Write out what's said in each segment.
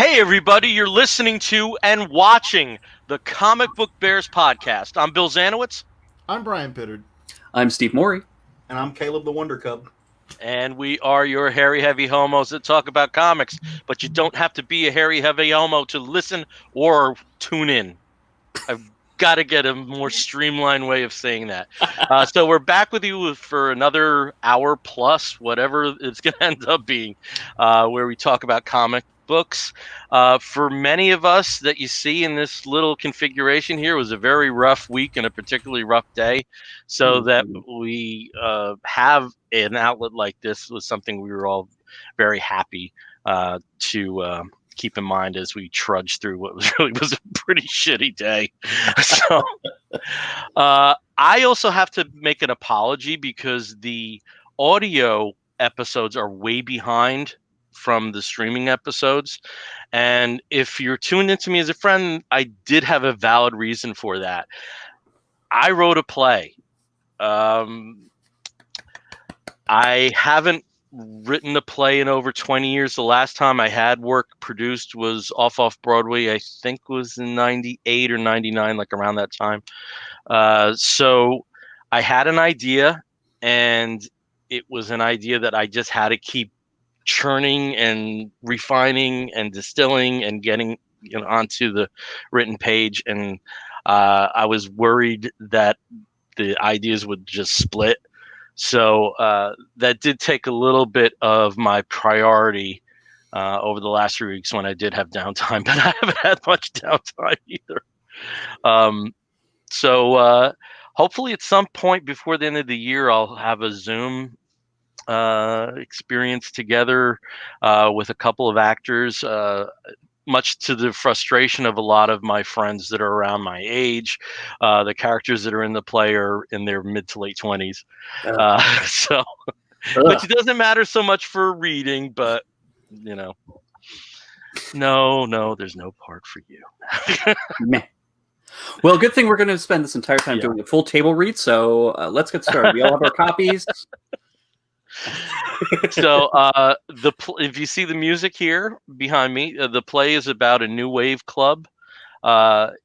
Hey, everybody, you're listening to and watching the Comic Book Bears podcast. I'm Bill Zanowitz, I'm Brian Pittard. I'm Steve Morey. And I'm Caleb the Wonder Cub. and we are your hairy, heavy homos that talk about comics. But you don't have to be a hairy, heavy homo to listen or tune in. I've got to get a more streamlined way of saying that. So we're back with you for another hour plus, whatever it's going to end up being, where we talk about comic books. For many of us that you see in this little configuration here, was a very rough week and a particularly rough day. So that we have an outlet like this was something we were all very happy to keep in mind as we trudge through what was a pretty shitty day. So I also have to make an apology because the audio episodes are way behind from the streaming episodes. And if you're tuned into me as a friend, I did have a valid reason for that. I wrote a play. I haven't written a play in over 20 years. The last time I had work produced was off Broadway, I think was in 98 or 99, like around that time. So I had an idea, and it was an idea that I just had to keep churning and refining and distilling and getting onto the written page. And I was worried that the ideas would just split. So that did take a little bit of my priority over the last 3 weeks when I did have downtime, but I haven't had much downtime either. So hopefully at some point before the end of the year, I'll have a Zoom experience together with a couple of actors, much to the frustration of a lot of my friends that are around my age. The characters that are in the play are in their mid to late 20s. Which doesn't matter so much for reading, but no, there's no part for you. Meh. Well, good thing we're going to spend this entire time doing a full table read. So let's get started. We all have our copies. So if you see the music here behind me, the play is about a new wave club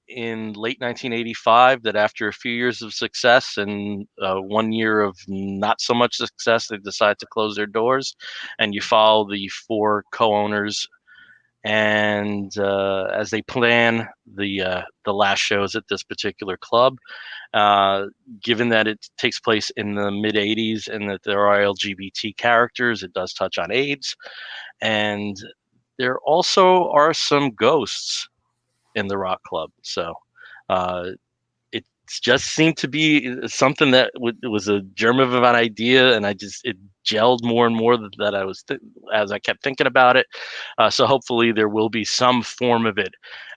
in late 1985 that after a few years of success and 1 year of not so much success, they decide to close their doors, and you follow the four co-owners and as they plan the last shows at this particular club. Given that it takes place in the mid 80s and that there are LGBT characters, it does touch on AIDS, and there also are some ghosts in the rock club. So it just seemed to be something that was a germ of an idea, and it gelled more and more that I was as I kept thinking about it. So hopefully there will be some form of it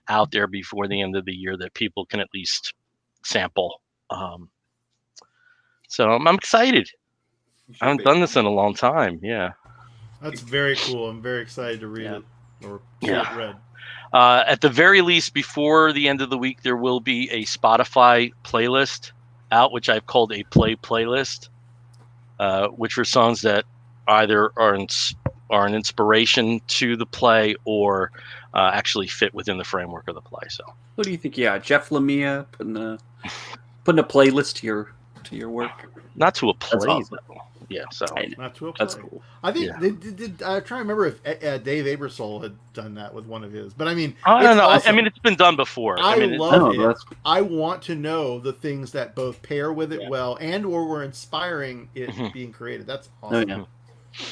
out there before the end of the year that people can at least sample. So I'm excited. I haven't done this in a long time. Yeah. That's very cool. I'm very excited to read it or see it read. At the very least, before the end of the week, there will be a Spotify playlist out, which I've called a play playlist, which are songs that either are an inspiration to the play or actually fit within the framework of the play. So, what do you think? Yeah, Jeff Lemire putting a playlist to your work. Not to a play, awesome. though. Yeah, so not to a play. That's cool. I think did I try to remember if Dave Abersol had done that with one of his, but I mean, I don't know. Awesome. I mean, it's been done before. I love it. That's... I want to know the things that both pair with it well and or were inspiring it being created. That's awesome. Oh, yeah.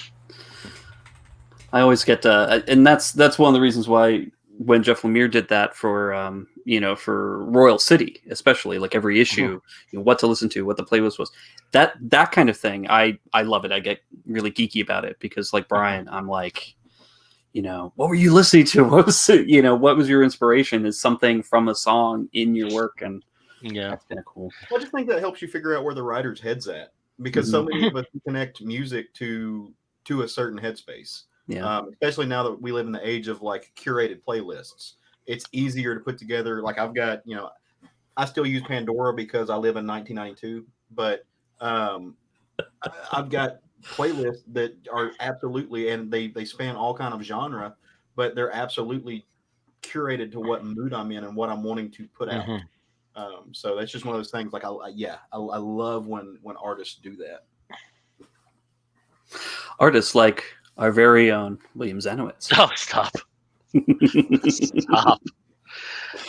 I always get and that's one of the reasons why when Jeff Lemire did that for for Royal City, especially, like every issue, what to listen to, what the playlist was, that kind of thing. I love it. I get really geeky about it because, like Brian, I'm like, what were you listening to? What was what was your inspiration? Is something from a song in your work? And that's kind of cool. Well, I just think that helps you figure out where the writer's head's at, because so many of us connect music to a certain headspace. Yeah. Especially now that we live in the age of like curated playlists, it's easier to put together. Like I've got, I still use Pandora because I live in 1992, but I've got playlists that are absolutely, and they span all kind of genre but they're absolutely curated to what mood I'm in and what I'm wanting to put out. So that's just one of those things. Like, I love when artists do that. Artists like our very own William Zanowitz. Oh, stop. Stop.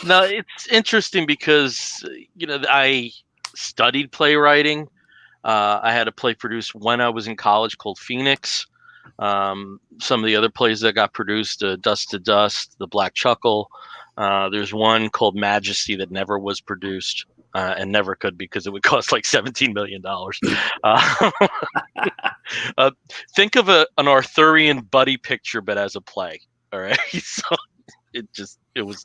No, it's interesting because, I studied playwriting. I had a play produced when I was in college called Phoenix. Some of the other plays that got produced, Dust to Dust, The Black Chuckle. There's one called Majesty that never was produced and never could because it would cost like $17 million. Think of an Arthurian buddy picture, but as a play. All right. So it was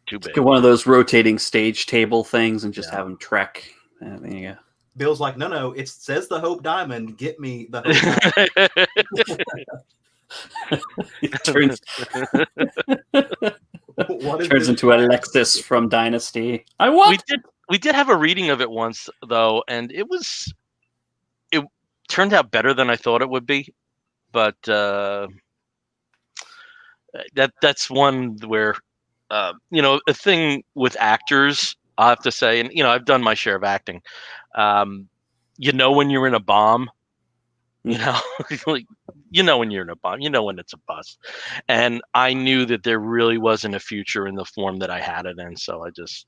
too big. Get one of those rotating stage table things and just have them trek. There you go. Bill's like, no, it says the Hope Diamond. Get me the Hope Diamond. turns into Alexis from Dynasty. We did have a reading of it once though, and it turned out better than I thought it would be. But that's one where a thing with actors, I have to say, and I've done my share of acting. When you're in a bomb, like, when you're in a bomb, when it's a bust. And I knew that there really wasn't a future in the form that I had it in, so I just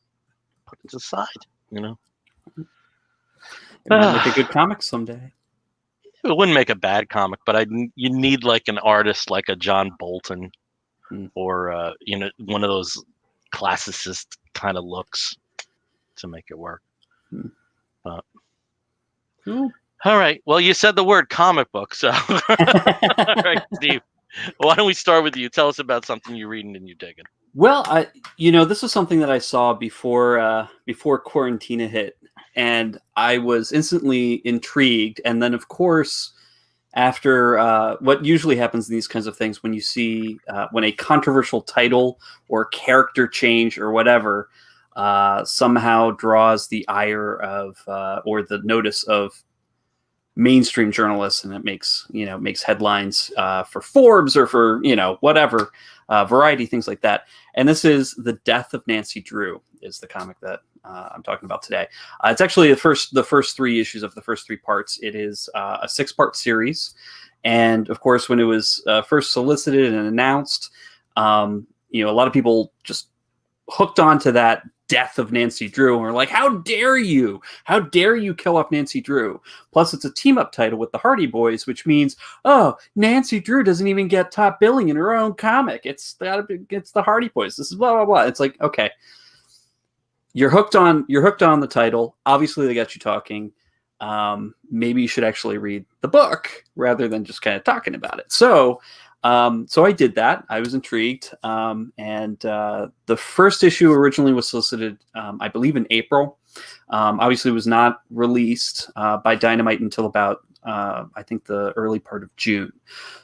put it aside. It might make a good comic someday. It wouldn't make a bad comic, but you need like an artist like a John Bolton or one of those classicist kind of looks to make it work. All right. Well, you said the word comic book, so all right, Steve. Why don't we start with you? Tell us about something you're reading and you're digging. Well, this was something that I saw before Quarantina hit, and I was instantly intrigued. And then, of course, after what usually happens in these kinds of things, when you see when a controversial title or character change or whatever somehow draws the ire of or the notice of mainstream journalists, and it makes headlines for Forbes or for whatever Variety, things like that. And this is The Death of Nancy Drew is the comic that I'm talking about today. It's actually the first 3 issues of the first 3 parts. It is a 6-part series, and of course, when it was first solicited and announced, a lot of people just hooked onto that Death of Nancy Drew and were like, how dare you kill off Nancy Drew? Plus, it's a team-up title with the Hardy Boys, which means, Nancy Drew doesn't even get top billing in her own comic. It's the Hardy Boys. This is blah blah blah. It's like, okay, you're hooked on the title. Obviously, they got you talking. Maybe you should actually read the book rather than just kind of talking about it. So I did that. I was intrigued. And the first issue originally was solicited, I believe, in April. Obviously, was not released by Dynamite until about, I think, the early part of June.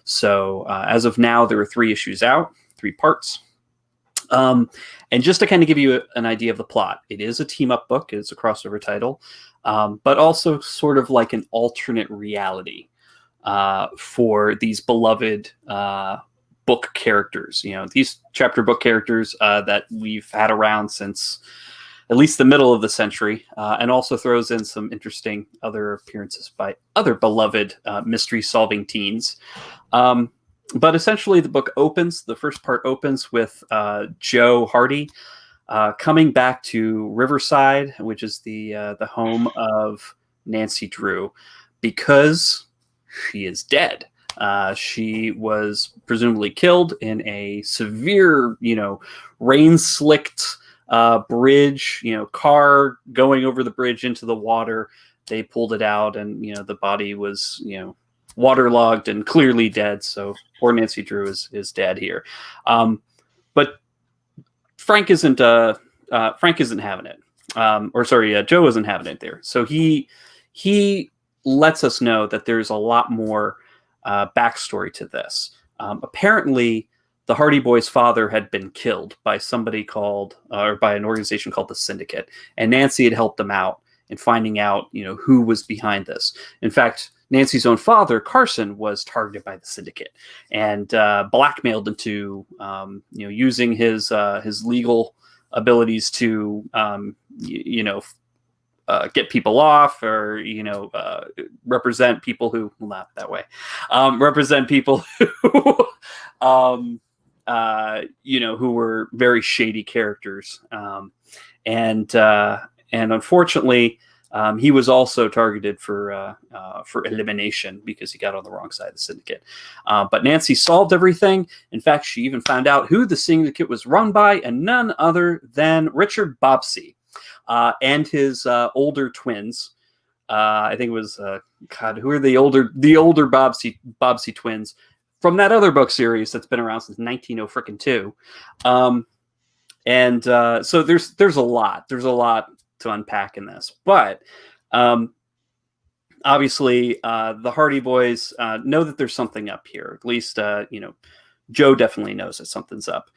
So as of now, there are 3 issues out, 3 parts. And just to kind of give you an idea of the plot, it is a team-up book. It's a crossover title, but also sort of like an alternate reality for these beloved book characters. These chapter book characters that we've had around since at least the middle of the century, and also throws in some interesting other appearances by other beloved mystery-solving teens. But essentially, the first part opens with Joe Hardy coming back to Riverside, which is the home of Nancy Drew, because she is dead. She was presumably killed in a severe, rain-slicked bridge, car going over the bridge into the water. They pulled it out, and, the body was, waterlogged and clearly dead. So poor Nancy Drew is dead here. But Frank isn't having it. Joe isn't having it there. So he lets us know that there's a lot more backstory to this. Apparently, the Hardy Boys' father had been killed by by an organization called the Syndicate, and Nancy had helped them out in finding out, who was behind this. In fact, Nancy's own father, Carson, was targeted by the syndicate and blackmailed into using his legal abilities to get people off, or represent people who, well, not that way, represent people who who were very shady characters, and unfortunately, he was also targeted for elimination because he got on the wrong side of the syndicate. But Nancy solved everything. In fact, she even found out who the syndicate was run by, and none other than Richard Bobbsey and his older twins. I think it was who are the older Bobbsey twins from that other book series that's been around since 1902. So there's a lot to unpack in this, but obviously the Hardy Boys know that there's something up here. At least Joe definitely knows that something's up.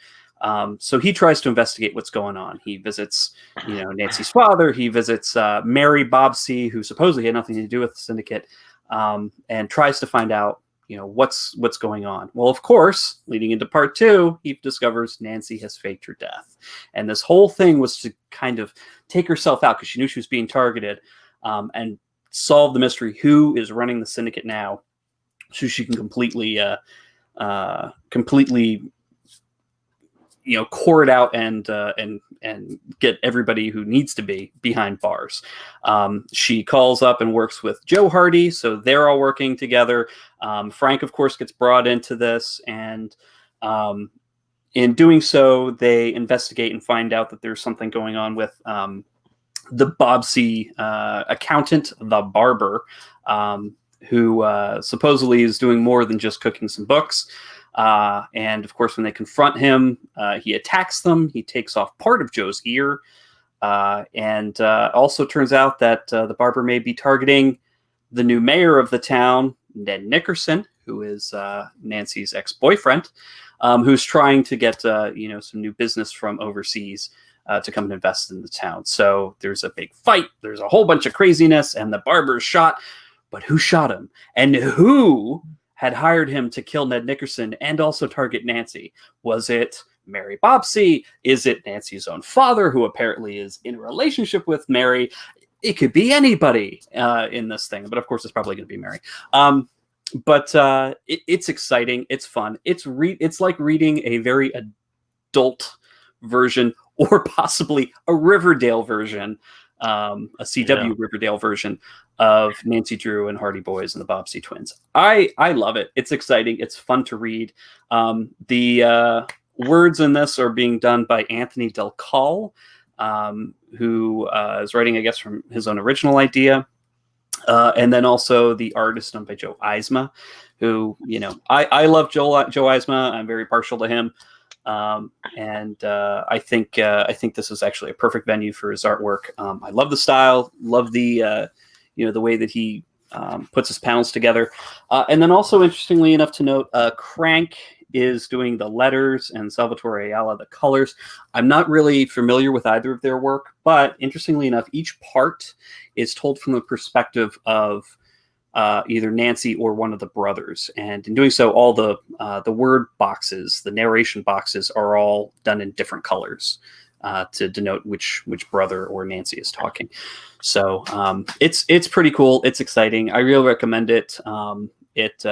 So he tries to investigate what's going on. He visits Nancy's father. He visits Mary Bobbsey, who supposedly had nothing to do with the syndicate, and tries to find out what's going on. Well, of course, leading into part 2, he discovers Nancy has faked her death, and this whole thing was to kind of take herself out because she knew she was being targeted, and solve the mystery: who is running the syndicate now, so she can completely core it out and get everybody who needs to be behind bars. She calls up and works with Joe Hardy, so they're all working together. Frank, of course, gets brought into this, and in doing so, they investigate and find out that there's something going on with the Bobbsey accountant, the barber, who supposedly is doing more than just cooking some books. And of course, when they confront him, he attacks them. He takes off part of Joe's ear. And also turns out that the barber may be targeting the new mayor of the town, Ned Nickerson, who is Nancy's ex-boyfriend, who's trying to get some new business from overseas to come and invest in the town. So there's a big fight. There's a whole bunch of craziness, and the barber's shot. But who shot him? And who had hired him to kill Ned Nickerson and also target Nancy? Was it Mary Bobbsey? Is it Nancy's own father, who apparently is in a relationship with Mary? It could be anybody in this thing, but of course it's probably going to be Mary. But it's exciting. It's fun. It's like reading a very adult version, or possibly a Riverdale version, a CW Riverdale version of Nancy Drew and Hardy Boys and the Bobbsey twins. I love it. It's exciting. It's fun to read. The words in this are being done by Anthony Del Call, who is writing, I guess, from his own original idea. And then also the artist done by Joe Eisma, who, I love Joe Eisma. I'm very partial to him. And I think this is actually a perfect venue for his artwork. I love the style, love the the way that he puts his panels together. And then also, interestingly enough to note, Crank is doing the letters and Salvatore Ayala the colors. I'm not really familiar with either of their work, but interestingly enough, each part is told from the perspective of either Nancy or one of the brothers. And in doing so, all the word boxes, the narration boxes, are all done in different colors to denote which brother or Nancy is talking. So it's pretty cool. It's exciting. I really recommend it. It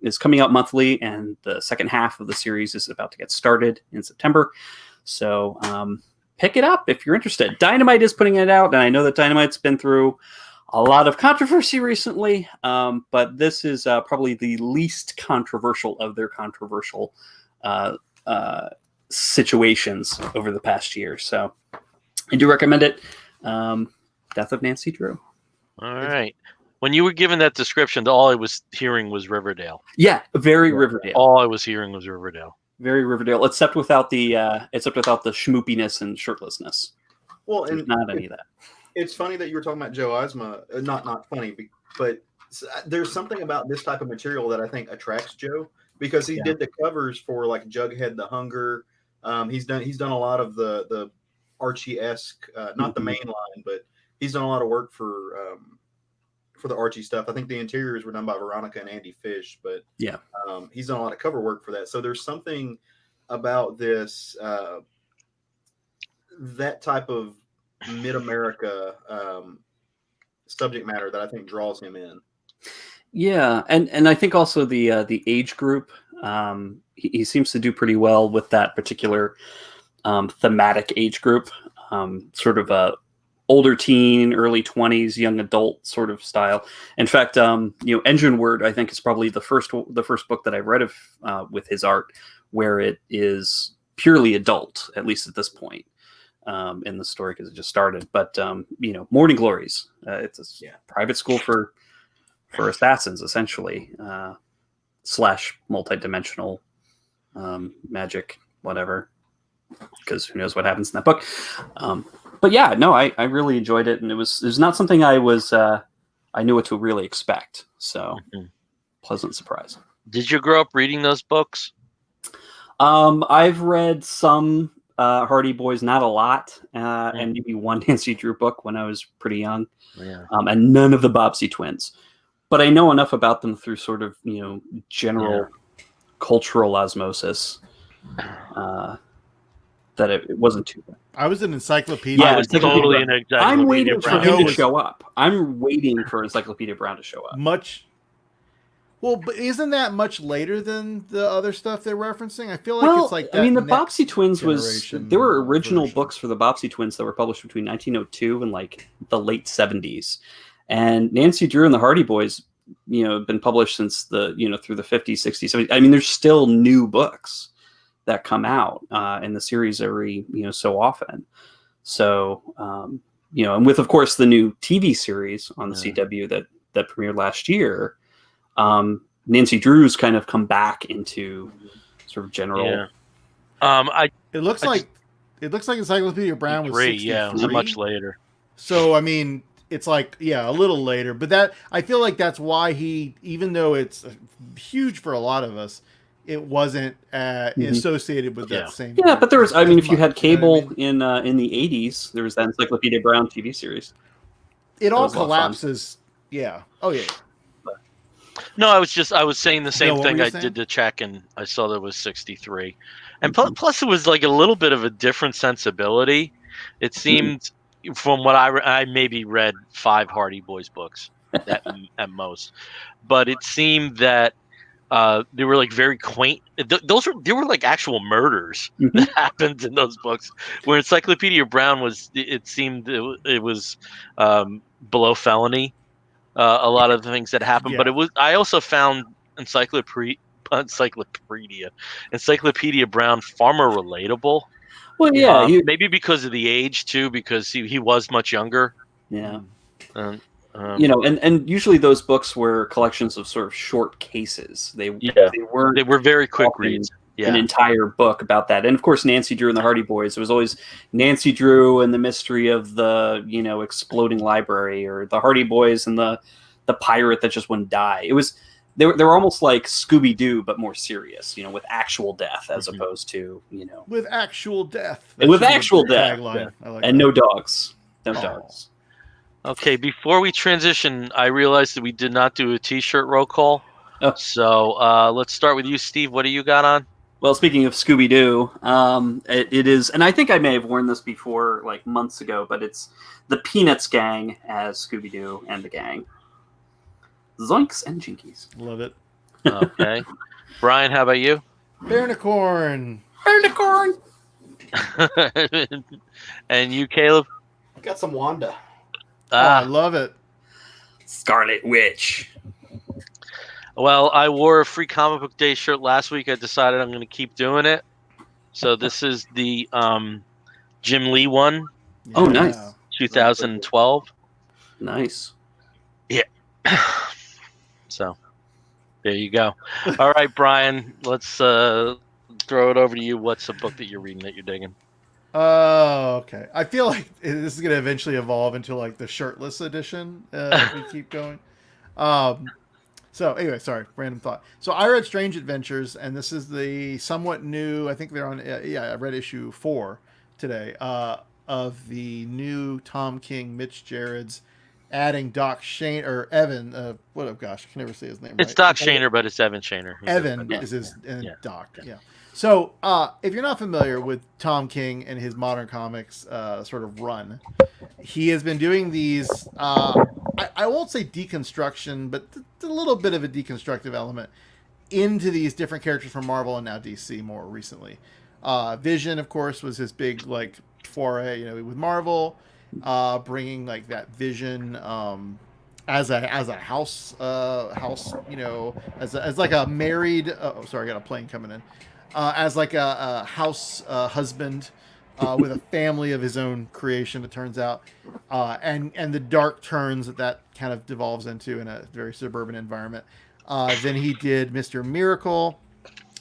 is coming out monthly, and the second half of the series is about to get started in September. So pick it up if you're interested. Dynamite is putting it out, and I know that Dynamite's been through a lot of controversy recently, but this is probably the least controversial of their controversial situations over the past year. So I do recommend it. Death of Nancy Drew. All right. When you were given that description, all I was hearing was Riverdale. Yeah, very Riverdale. All I was hearing was Riverdale. Very Riverdale, except without the schmoopiness and shirtlessness. Well, and not any of that. It's funny that you were talking about Joe Eisma. Not funny, but there's something about this type of material that I think attracts Joe, because he did the covers for like Jughead the Hunger. He's done a lot of the Archie-esque, not the main line, but he's done a lot of work for for the Archie stuff. I think the interiors were done by Veronica and Andy Fish, but Yeah. He's done a lot of cover work for that. So there's something about this that type of mid-America subject matter that I think draws him in. Yeah, and I think also the age group, he seems to do pretty well with that particular thematic age group, sort of a older teen, early 20s, young adult sort of style. In fact, Engine Word, I think, is probably the first book that I've read of with his art where it is purely adult, at least at this point in the story, because it just started. But Morning Glories, it's a private school for assassins, essentially, slash multi-dimensional magic, whatever, because who knows what happens in that book. But yeah, no, I really enjoyed it, and it was not something I knew what to really expect. So pleasant surprise. Did you grow up reading those books? I've read some Hardy Boys, not a lot, and maybe one Nancy Drew book when I was pretty young, and none of the Bobbsey twins. But I know enough about them through sort of general cultural osmosis that it wasn't too bad. I was an encyclopedia. I was totally an Encyclopedia I'm waiting for Brown. him to show up. I'm waiting for Encyclopedia Brown to show up. Well, but isn't that much later than the other stuff they're referencing? I feel like it's like that. I mean, the Bobbsey Twins there were original version. books for the Bobbsey Twins that were published between 1902 and like the late 70s. And Nancy Drew and the Hardy Boys, have been published since the, through the 50s, 60s, 70s. I mean, there's still new books that come out in the series every, so often. So, and with, of course, the new TV series on the CW that premiered last year, Nancy Drew's kind of come back into sort of general. It looks like Encyclopedia Brown was 63. It was much later. So I mean, it's like a little later, but that I feel like that's why he, even though it's huge for a lot of us, it wasn't associated with that same. Yeah, but there was. I mean, if you had cable in the 80s, there was that Encyclopedia Brown TV series. It all collapses. Yeah. Oh yeah. No, I was saying the same thing. I did to check, and I saw there was 63, and plus it was like a little bit of a different sensibility. It seemed, from what I maybe read 5 Hardy Boys books at most, but it seemed that they were like very quaint. They were like actual murders that happened in those books. Where Encyclopedia Brown it seemed it was below felony. A lot of the things that happened, but I also found Encyclopedia Brown far more relatable. Well, yeah, maybe because of the age too, because he was much younger. Yeah, and usually those books were collections of sort of short cases. They were very quick reads. An entire book about that, and of course Nancy Drew and the Hardy Boys. It was always Nancy Drew and the mystery of the exploding library, or the Hardy Boys and the pirate that just wouldn't die. It was they were almost like Scooby Doo, but more serious. With actual death as opposed to with actual death. And with actual death, and no dogs, dogs. Okay, before we transition, I realized that we did not do a T-shirt roll call. Oh. So let's start with you, Steve. What do you got on? Well, speaking of Scooby-Doo, it is, and I think I may have worn this before, like months ago, but it's the Peanuts gang as Scooby-Doo and the gang. Zoinks and Jinkies. Love it. Okay. Brian, how about you? Barnacorn. And you, Caleb? I got some Wanda. I love it. Scarlet Witch. Well, I wore a free comic book day shirt last week. I decided I'm going to keep doing it. So this is the Jim Lee one. Oh, nice. 2012. Nice. Yeah. So there you go. All right, Brian, let's throw it over to you. What's a book that you're reading that you're digging? Oh, okay. I feel like this is going to eventually evolve into like the shirtless edition if we keep going. So anyway, sorry, random thought. So I read Strange Adventures, and this is the somewhat new, I think they're on, I read issue 4 today, of the new Tom King, Mitch Gerrard's adding Doc Shane or Evan. What? Oh gosh, I can never say his name It's right. Doc Shaner, but it's Evan Shaner. Evan Yeah. is his and Yeah. Doc. Yeah. So, if you're not familiar with Tom King and his modern comics sort of run, he has been doing these. I won't say deconstruction, but a little bit of a deconstructive element into these different characters from Marvel and now DC more recently. Vision, of course, was his big like foray, with Marvel, bringing like that Vision as a house, as like a married. Oh, sorry, I got a plane coming in. As like a house husband with a family of his own creation, it turns out, and the dark turns that kind of devolves into in a very suburban environment. Then he did Mr. Miracle,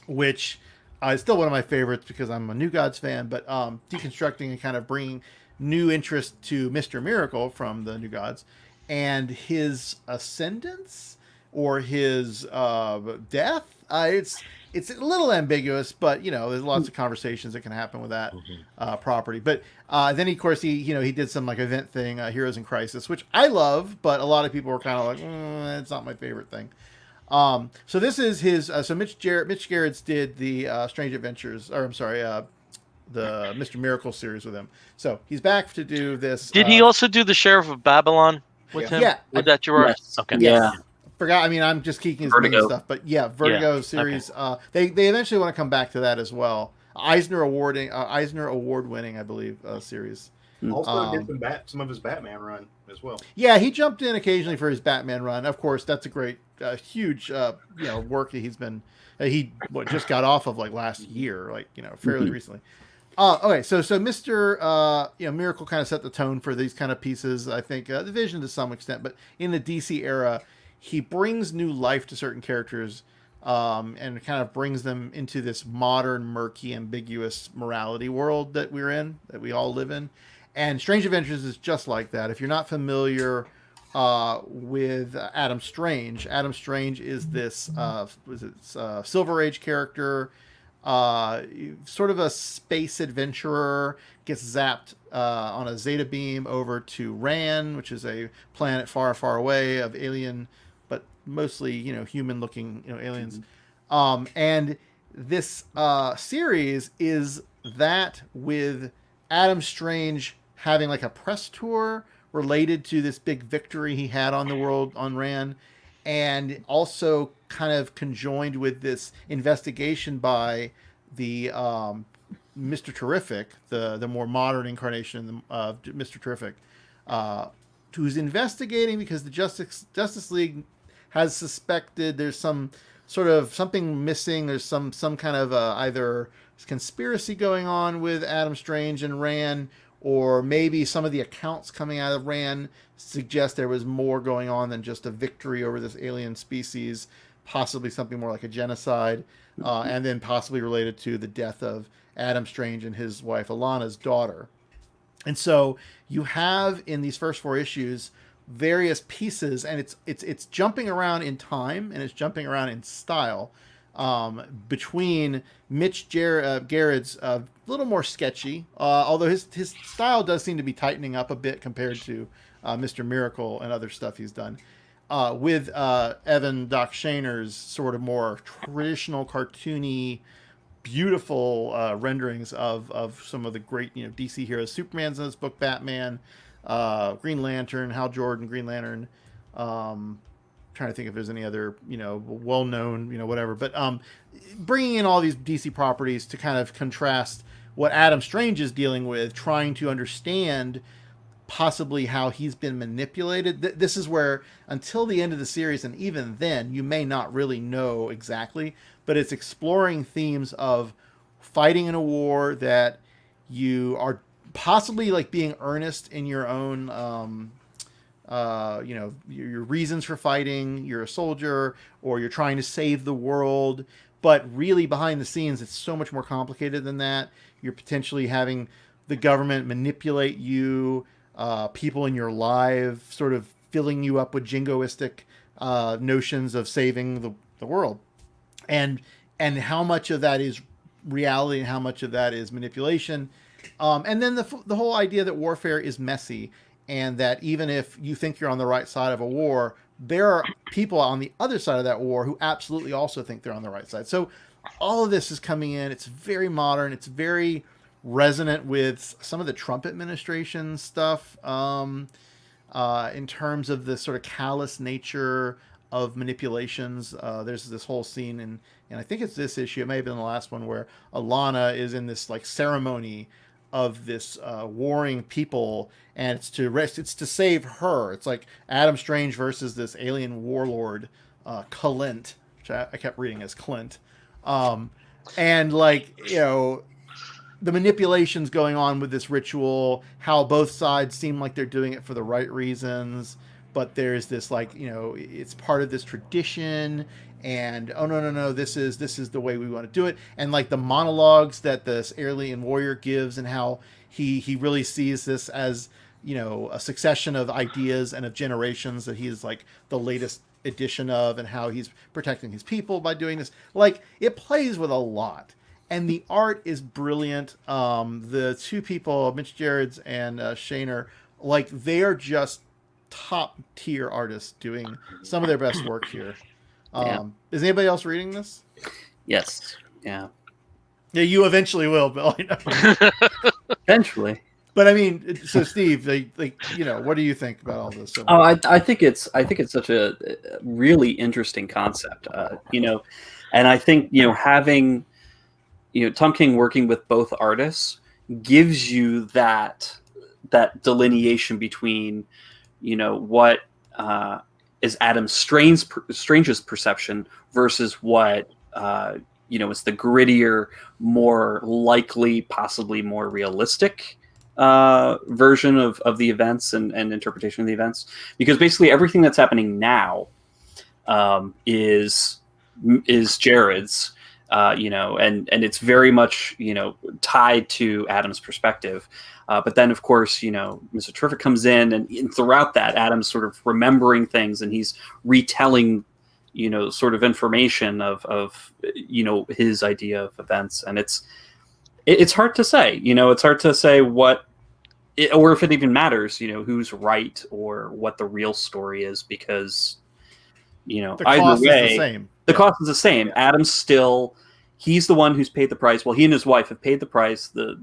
which is still one of my favorites because I'm a New Gods fan, but deconstructing and kind of bringing new interest to Mr. Miracle from the New Gods and his ascendance or his death. It's a little ambiguous, but there's lots of conversations that can happen with that property. But then, of course, he did some like event thing, Heroes in Crisis, which I love, but a lot of people were kind of like, it's not my favorite thing. So this is his. So Mitch Gerrits did the Strange Adventures, or I'm sorry, the Mr. Miracle series with him. So he's back to do this. Did he also do the Sheriff of Babylon with him? Yeah. Was that Gerard? Yes. Okay. Yeah. Forgot. I mean, I'm just keeping his main stuff, but yeah, Vertigo series. They eventually want to come back to that as well. Eisner Award winning, I believe, series. Also did some of his Batman run as well. Yeah, he jumped in occasionally for his Batman run. Of course, that's a great, huge, work that he's been. He just got off of like last year, like fairly recently. Okay, so Mr. Miracle kind of set the tone for these kind of pieces. I think the Vision to some extent, but in the DC era, he brings new life to certain characters, and kind of brings them into this modern, murky, ambiguous morality world that we're in, that we all live in. And Strange Adventures is just like that. If you're not familiar with Adam Strange is this Silver Age character, sort of a space adventurer, gets zapped on a Zeta beam over to Ran, which is a planet far, far away of alien, but mostly human-looking aliens. And this series is that with Adam Strange having like a press tour related to this big victory he had on the world on Ran, and also kind of conjoined with this investigation by the Mr. Terrific, the more modern incarnation of Mr. Terrific, who's investigating because the Justice League has suspected there's some sort of something missing. There's some kind of either conspiracy going on with Adam Strange and Ran, or maybe some of the accounts coming out of Ran suggest there was more going on than just a victory over this alien species, possibly something more like a genocide, and then possibly related to the death of Adam Strange and his wife Alana's daughter. And so you have in these first 4 issues various pieces, and it's jumping around in time and it's jumping around in style. Between Mitch Gerrits, a little more sketchy, although his style does seem to be tightening up a bit compared to Mr. Miracle and other stuff he's done, with Evan Doc Shaner's sort of more traditional, cartoony, beautiful renderings of some of the great DC heroes. Superman's in this book, Batman, Green Lantern, Hal Jordan, Green Lantern. Trying to think if there's any other well-known whatever, but bringing in all these DC properties to kind of contrast what Adam Strange is dealing with, trying to understand possibly how he's been manipulated. This is where until the end of the series, and even then you may not really know exactly, but it's exploring themes of fighting in a war that you are possibly like being earnest in your own your reasons for fighting. You're a soldier, or you're trying to save the world, but really behind the scenes it's so much more complicated than that. You're potentially having the government manipulate you, people in your life sort of filling you up with jingoistic notions of saving the world, and how much of that is reality and how much of that is manipulation, and then the whole idea that warfare is messy and that even if you think you're on the right side of a war, there are people on the other side of that war who absolutely also think they're on the right side. So all of this is coming in. It's very modern. It's very resonant with some of the Trump administration stuff, in terms of the sort of callous nature of manipulations. There's this whole scene and I think it's this issue. It may have been the last one where Alana is in this like ceremony of this warring people, and it's to save her. It's like Adam Strange versus this alien warlord, Clint, which I kept reading as Clint, and like the manipulations going on with this ritual, how both sides seem like they're doing it for the right reasons, but there's this like it's part of this tradition, and oh no, this is the way we want to do it, and like the monologues that this alien warrior gives, and how he really sees this as a succession of ideas and of generations that he is like the latest edition of, and how he's protecting his people by doing this. Like, it plays with a lot, and the art is brilliant. The two people, Mitch Gerrits and Shaner, like, they are just top tier artists doing some of their best work here. Is anybody else reading this? Yes. Yeah. Yeah, you eventually will, Bill. Eventually. But I mean, so Steve, what do you think about all this? Oh, I think it's such a really interesting concept, and I think having Tom King working with both artists gives you that delineation between what is Adam Strange's perception versus what is the grittier, more likely, possibly more realistic version of the events and interpretation of the events. Because basically everything that's happening now is Jared's, and it's very much tied to Adam's perspective. But then, of course, Mr. Terrific comes in, and throughout that, Adam's sort of remembering things, and he's retelling, sort of information of his idea of events, and it's hard to say. It's hard to say what, or if it even matters, who's right or what the real story is, because the either cost way, is the same. The cost is the same. Adam's still. He's the one who's paid the price. Well, he and his wife have paid the price. Their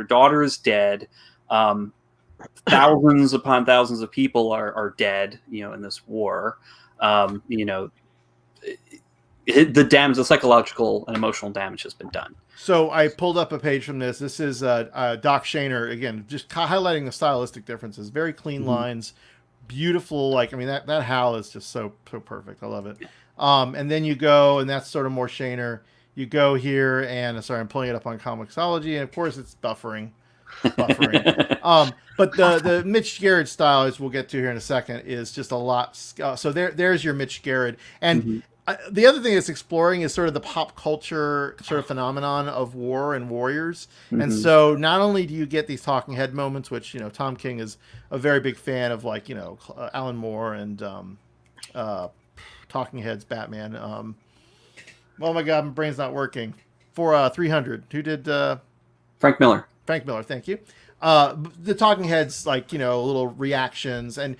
daughter is dead. Thousands upon thousands of people are dead, in this war. The damage, the psychological and emotional damage has been done. So I pulled up a page from this. This is Doc Shaner, again, just highlighting the stylistic differences. Very clean lines, beautiful. Like, I mean, that Hal is just so perfect. I love it. And then you go, and that's sort of more Shaner. You go here, and sorry, I'm pulling it up on Comixology, and of course it's buffering. But the Mitch Gerrits style, as we'll get to here in a second, is just a lot. So there's your Mitch Gerrit, and the other thing it's exploring is sort of the pop culture sort of phenomenon of war and warriors. And so not only do you get these talking head moments, which Tom King is a very big fan of, like Alan Moore and Talking Heads, Batman. Oh my God, my brain's not working. For 300, who did? Frank Miller. Frank Miller, thank you. The Talking Heads, like little reactions, and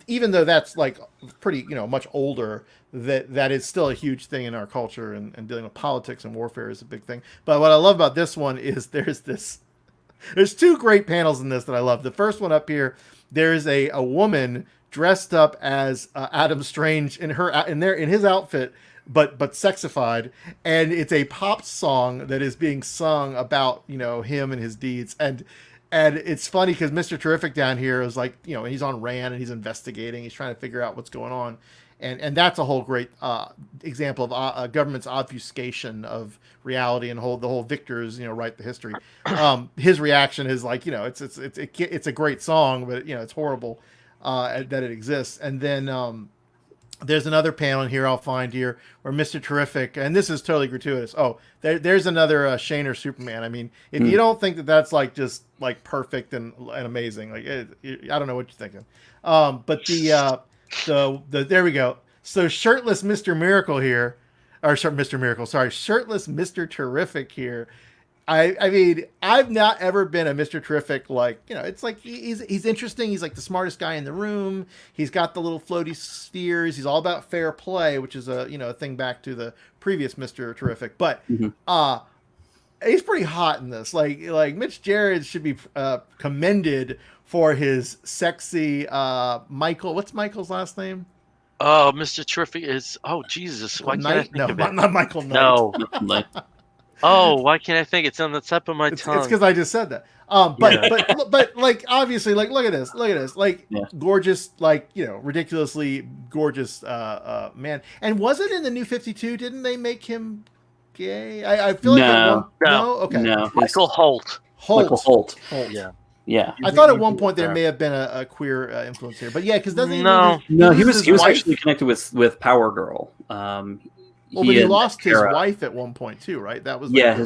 even though that's like pretty much older, that is still a huge thing in our culture, and dealing with politics and warfare is a big thing. But what I love about this one is there's two great panels in this that I love. The first one up here, there's a woman dressed up as Adam Strange in his outfit, but sexified, and it's a pop song that is being sung about him and his deeds, and it's funny because Mr. Terrific down here is like he's on Rand, and he's investigating, he's trying to figure out what's going on, and that's a whole great example of government's obfuscation of reality, and the whole victors write the history. His reaction is like it's a great song, but it's horrible that it exists. And then there's another panel in here I'll find here where Mr. Terrific, and this is totally gratuitous. Oh, there's another Shaner Superman. I mean, if you don't think that that's like just like perfect and amazing, like I don't know what you're thinking. But the there we go. So shirtless Mr. Miracle here, or Mr. Miracle, sorry, shirtless Mr. Terrific here I mean, I've not ever been a Mr. Terrific, like, it's like he's interesting. He's like the smartest guy in the room. He's got the little floaty spheres. He's all about fair play, which is a thing back to the previous Mr. Terrific. But he's pretty hot in this. Like Mitch Gerrits should be commended for his sexy Michael. What's Michael's last name? Oh, Mr. Terrific is. Oh, Jesus. Why can't I think No, of it? not Michael Knight. No. Oh, why can't I think? It's on the tip of my tongue. It's because I just said that. But like obviously, like look at this, like gorgeous, like ridiculously gorgeous man. And was it in the New 52? Didn't they make him gay? I feel like no, okay, no, Michael Holt. Michael Holt. Yeah. I thought at one point there may have been a queer influence here, but yeah, because doesn't he was actually connected with Power Girl. But he lost his wife at one point too, right? That was and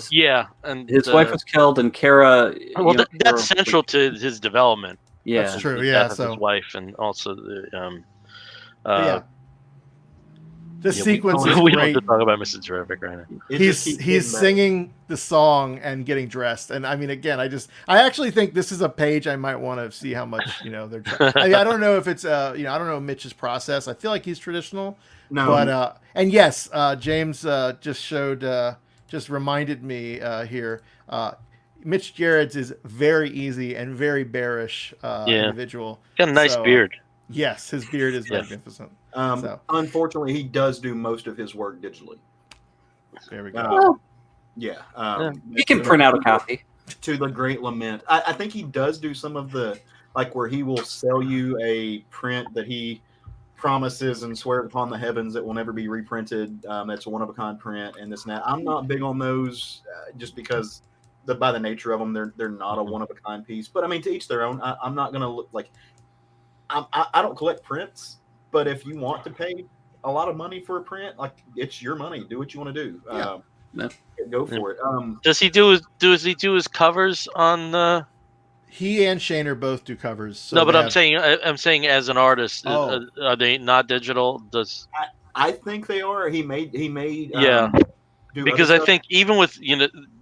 his wife was killed, and Kara. Well, that's central to his development. Yeah, that's true. Yeah, so his wife and also the the sequence is we great. don't have to talk about Mr. Terrific right now. He's singing the song and getting dressed, and I mean, again, I actually think this is a page I might want to see how much they're. I don't know if it's I don't know Mitch's process. I feel like he's traditional. No, but and yes, James just reminded me here. Mitch Gerrits is very easy and very bearish individual. Got a nice beard. Yes, his beard is magnificent. Unfortunately, he does do most of his work digitally. There we go. He can print out a copy. To the great lament. I think he does do some of the, like, where he will sell you a print that he promises and swears upon the heavens that will never be reprinted. That's a one-of-a-kind print and this and that. I'm not big on those just because by the nature of them, they're not a one-of-a-kind piece. But, I mean, to each their own. I'm not going to look like... I don't collect prints, but if you want to pay a lot of money for a print, like, it's your money. Do what you want to do. Go for it. Does he do his covers on the? He and Shaner both do covers. So no, but I'm saying as an artist, are they not digital? I think they are. He made because I think even with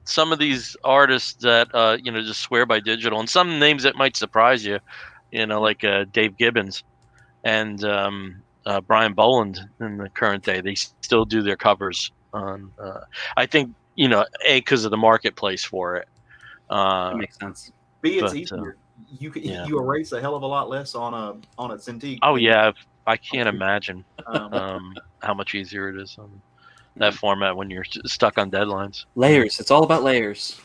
some of these artists that just swear by digital, and some names that might surprise you, like Dave Gibbons and Brian Boland in the current day, they still do their covers on. I think because of the marketplace for it. That makes sense. It's easier. You erase a hell of a lot less on a Cintiq. Oh yeah, I can't imagine how much easier it is on that format when you're stuck on deadlines. Layers. It's all about layers.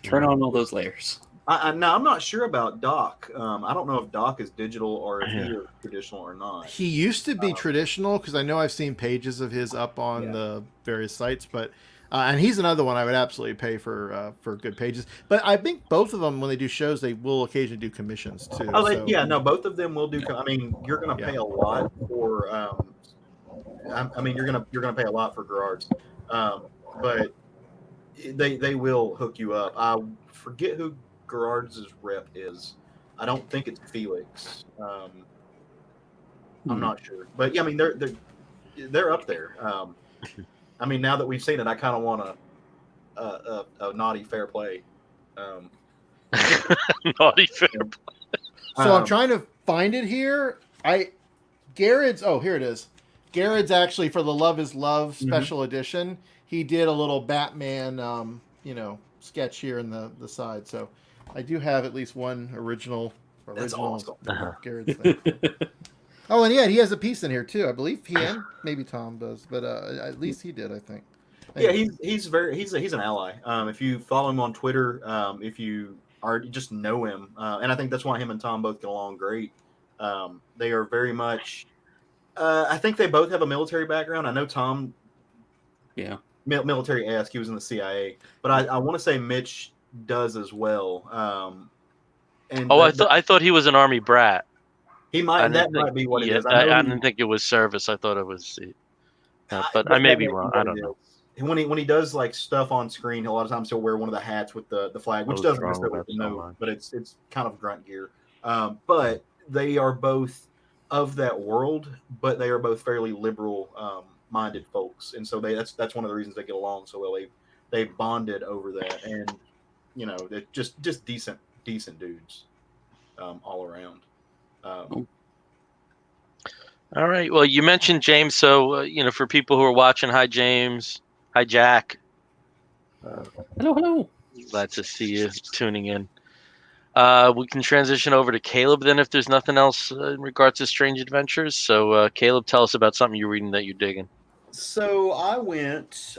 Turn on all those layers. Now I'm not sure about Doc. I don't know if Doc is digital or if he is traditional or not. He used to be traditional because I know I've seen pages of his up on the various sites, but. And he's another one I would absolutely pay for good pages. But I think both of them, when they do shows, they will occasionally do commissions too. Both of them will do. I mean, you're going to pay a lot for. You're gonna pay a lot for Gerard's, but they will hook you up. I forget who Gerard's rep is. I don't think it's Felix. I'm not sure, but yeah, I mean they're up there. I mean, now that we've seen it, I kind of want a naughty fair play. Naughty fair play. So I'm trying to find it here. Gerrits. Oh, here it is. Gerrits actually for the Love Is Love special edition. He did a little Batman, sketch here in the side. So I do have at least one original. That's awesome. Gerrits thing. Oh, and he has a piece in here too. I believe he and maybe Tom does, but at least he did, I think. Yeah, he's an ally. If you follow him on Twitter, if you just know him, and I think that's why him and Tom both get along great. They are very much. I think they both have a military background. I know Tom. Yeah. Military-esque. He was in the CIA, but I want to say Mitch does as well. I thought he was an Army brat. He might. That might be what it is. I didn't think it was service. I thought it was. But I may be wrong. I don't know. When he does like stuff on screen, a lot of times he'll wear one of the hats with the flag, which doesn't necessarily denote, but it's kind of grunt gear. But they are both of that world, but they are both fairly liberal minded folks, and so that's one of the reasons they get along so well. They bonded over that, and they're just decent dudes all around. All right. Well, you mentioned James, so for people who are watching, hi James, hi Jack. Hello. Glad to see you tuning in. We can transition over to Caleb then if there's nothing else in regards to Strange Adventures. So, Caleb, tell us about something you're reading that you're digging. So I went,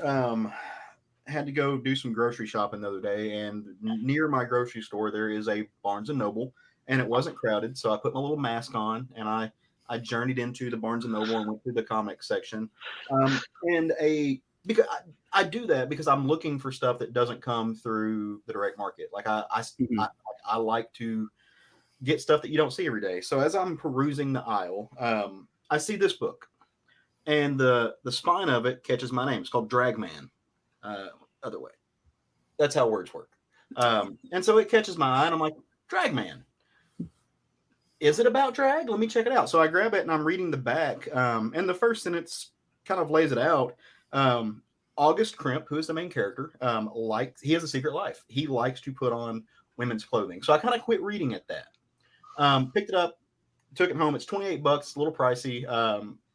had to go do some grocery shopping the other day, and near my grocery store there is a Barnes and Noble, and it wasn't crowded, so I put my little mask on and I journeyed into the Barnes and Noble and went through the comic section, and because I do that because I'm looking for stuff that doesn't come through the direct market. Like I like to get stuff that you don't see every day. So as I'm perusing the aisle, I see this book, and the spine of it catches my name. It's called Dragman. Other way. That's how words work. And so it catches my eye, and I'm like, Dragman. Is it about drag? Let me check it out. So I grab it, and I'm reading the back, and the first sentence kind of lays it out. August Crimp, who is the main character, he has a secret life. He likes to put on women's clothing. So I kind of quit reading at that. Picked it up, took it home. It's $28, a little pricey,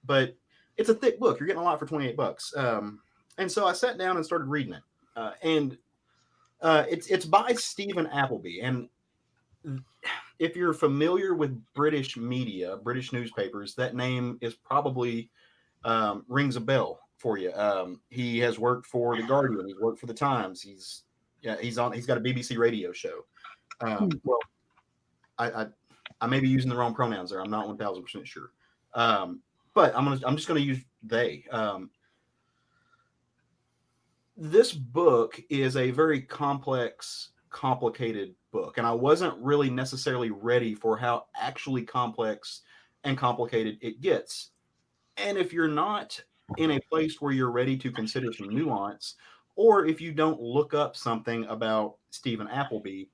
but it's a thick book. You're getting a lot for $28. And so I sat down and started reading it. And it's by Stephen Appleby. And if you're familiar with British media, British newspapers, that name is probably rings a bell for you. He has worked for The Guardian. He's worked for The Times. He's got a BBC radio show. Well, I may be using the wrong pronouns there. I'm not 1000% sure. But I'm just gonna use they. This book is a very complex, complicated book, and I wasn't really necessarily ready for how actually complex and complicated it gets. And if you're not in a place where you're ready to consider some nuance, or if you don't look up something about Stephen Appleby,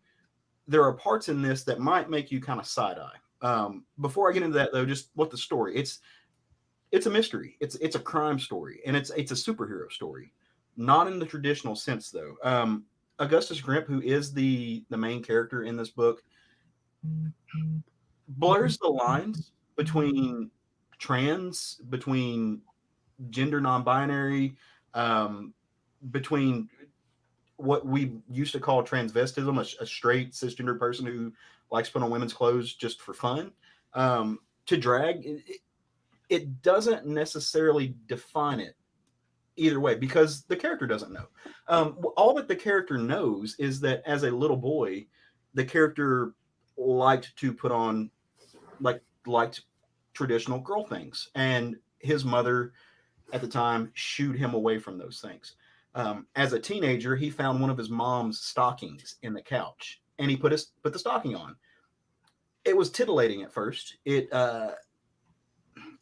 there are parts in this that might make you kind of side eye. Before I get into that, though, just what the story. It's a mystery. It's a crime story, and it's a superhero story. Not in the traditional sense, though. Augustus Grimp, who is the main character in this book, blurs the lines between between gender non-binary, between what we used to call transvestism, a straight cisgender person who likes to put on women's clothes just for fun, to drag. It doesn't necessarily define it either way because the character doesn't know. All that the character knows is that as a little boy, the character liked to put on liked traditional girl things, and his mother at the time shooed him away from those things. As a teenager, he found one of his mom's stockings in the couch, and he put the stocking on. It was titillating at first.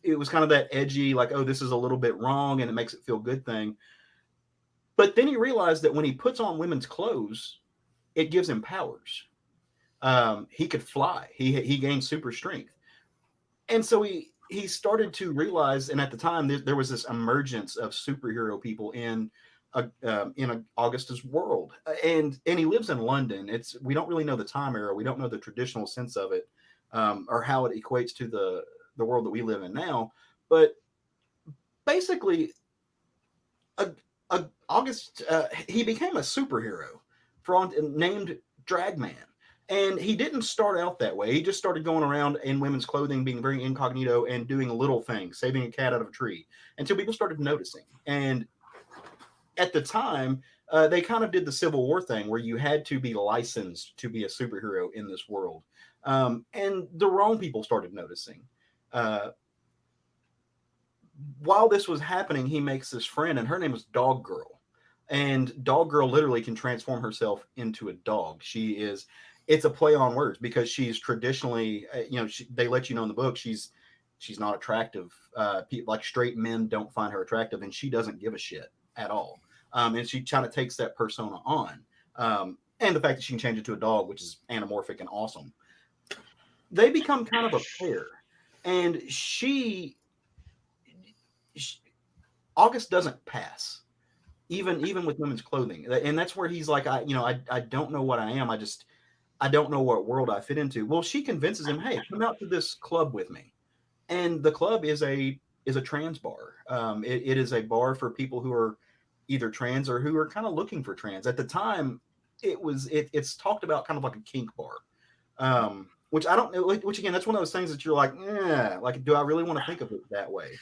It was kind of that edgy, like, oh, this is a little bit wrong, and it makes it feel good thing. But then he realized that when he puts on women's clothes, it gives him powers. He could fly. He gained super strength, and so he started to realize. And at the time, there was this emergence of superhero people in Augustus world, and he lives in London. We don't really know the time era. We don't know the traditional sense of it, or how it equates to the world that we live in now. But basically, August he became a superhero named Dragman. And he didn't start out that way. He just started going around in women's clothing, being very incognito and doing little things, saving a cat out of a tree, until people started noticing. And at the time, they kind of did the Civil War thing where you had to be licensed to be a superhero in this world. And the wrong people started noticing. While this was happening, he makes this friend, and her name was Dog Girl. And Dog Girl literally can transform herself into a dog. It's a play on words because she's traditionally, they let you know in the book, she's not attractive. Like straight men don't find her attractive, and she doesn't give a shit at all. And she kind of takes that persona on. And the fact that she can change it to a dog, which is anamorphic and awesome. They become kind of a pair. And August doesn't pass. even with women's clothing. And that's where he's like, I don't know what I am. I don't know what world I fit into. Well, she convinces him, hey, come out to this club with me. And the club is a trans bar. It is a bar for people who are either trans or who are kind of looking for trans. At the time, it's talked about kind of like a kink bar, which I don't know. Which again, that's one of those things that you're like, like, do I really want to think of it that way?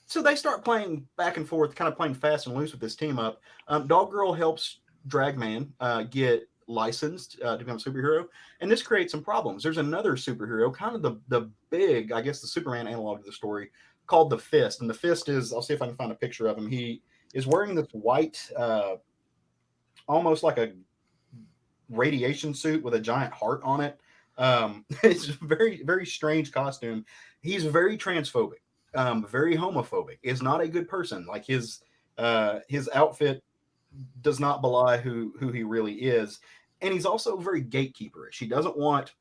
So they start playing back and forth, kind of playing fast and loose with this team up. Dog Girl helps Dragman get licensed to become a superhero, and this creates some problems. There's another superhero, kind of the big, I guess, the Superman analog to the story, called the Fist. And the Fist is, I'll see if I can find a picture of him. He is wearing this white, almost like a radiation suit with a giant heart on it. It's a very, very strange costume. He's very transphobic, very homophobic. Is not a good person. Like his outfit does not belie who he really is, and he's also very gatekeeperish. He doesn't want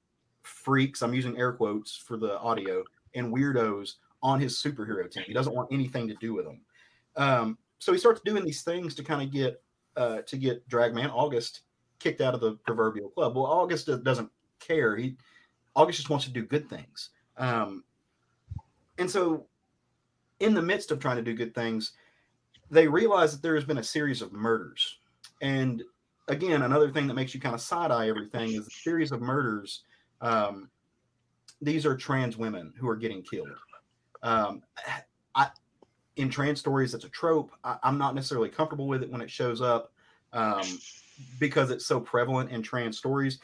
freaks. I'm using air quotes for the audio, and weirdos on his superhero team. He doesn't want anything to do with them. So he starts doing these things to kind of get Dragman August kicked out of the proverbial club. Well, August doesn't care. August just wants to do good things. And so in the midst of trying to do good things, they realize that there has been a series of murders. And again, another thing that makes you kind of side-eye everything is a series of murders. These are trans women who are getting killed. In trans stories, that's a trope. I'm not necessarily comfortable with it when it shows up because it's so prevalent in trans stories.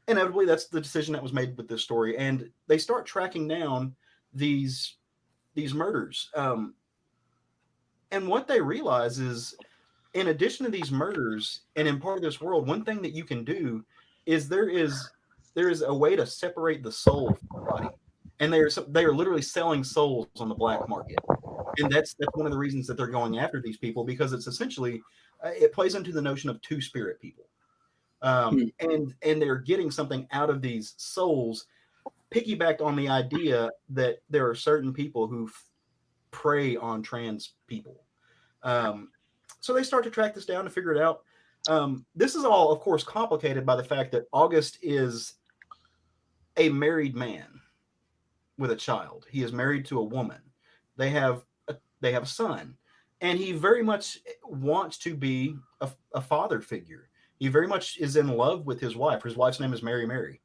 Inevitably, that's the decision that was made with this story. And they start tracking down these murders. And what they realize is, in addition to these murders, and in part of this world, one thing that you can do is there is a way to separate the soul from the body, and they are literally selling souls on the black market, and that's one of the reasons that they're going after these people, because it's essentially it plays into the notion of two-spirit people, and they're getting something out of these souls, piggybacked on the idea that there are certain people who prey on trans people. So they start to track this down to figure it out. This is all, of course, complicated by the fact that August is a married man with a child. He is married to a woman. They have a son, and he very much wants to be a father figure. He very much is in love with his wife. His wife's name is Mary.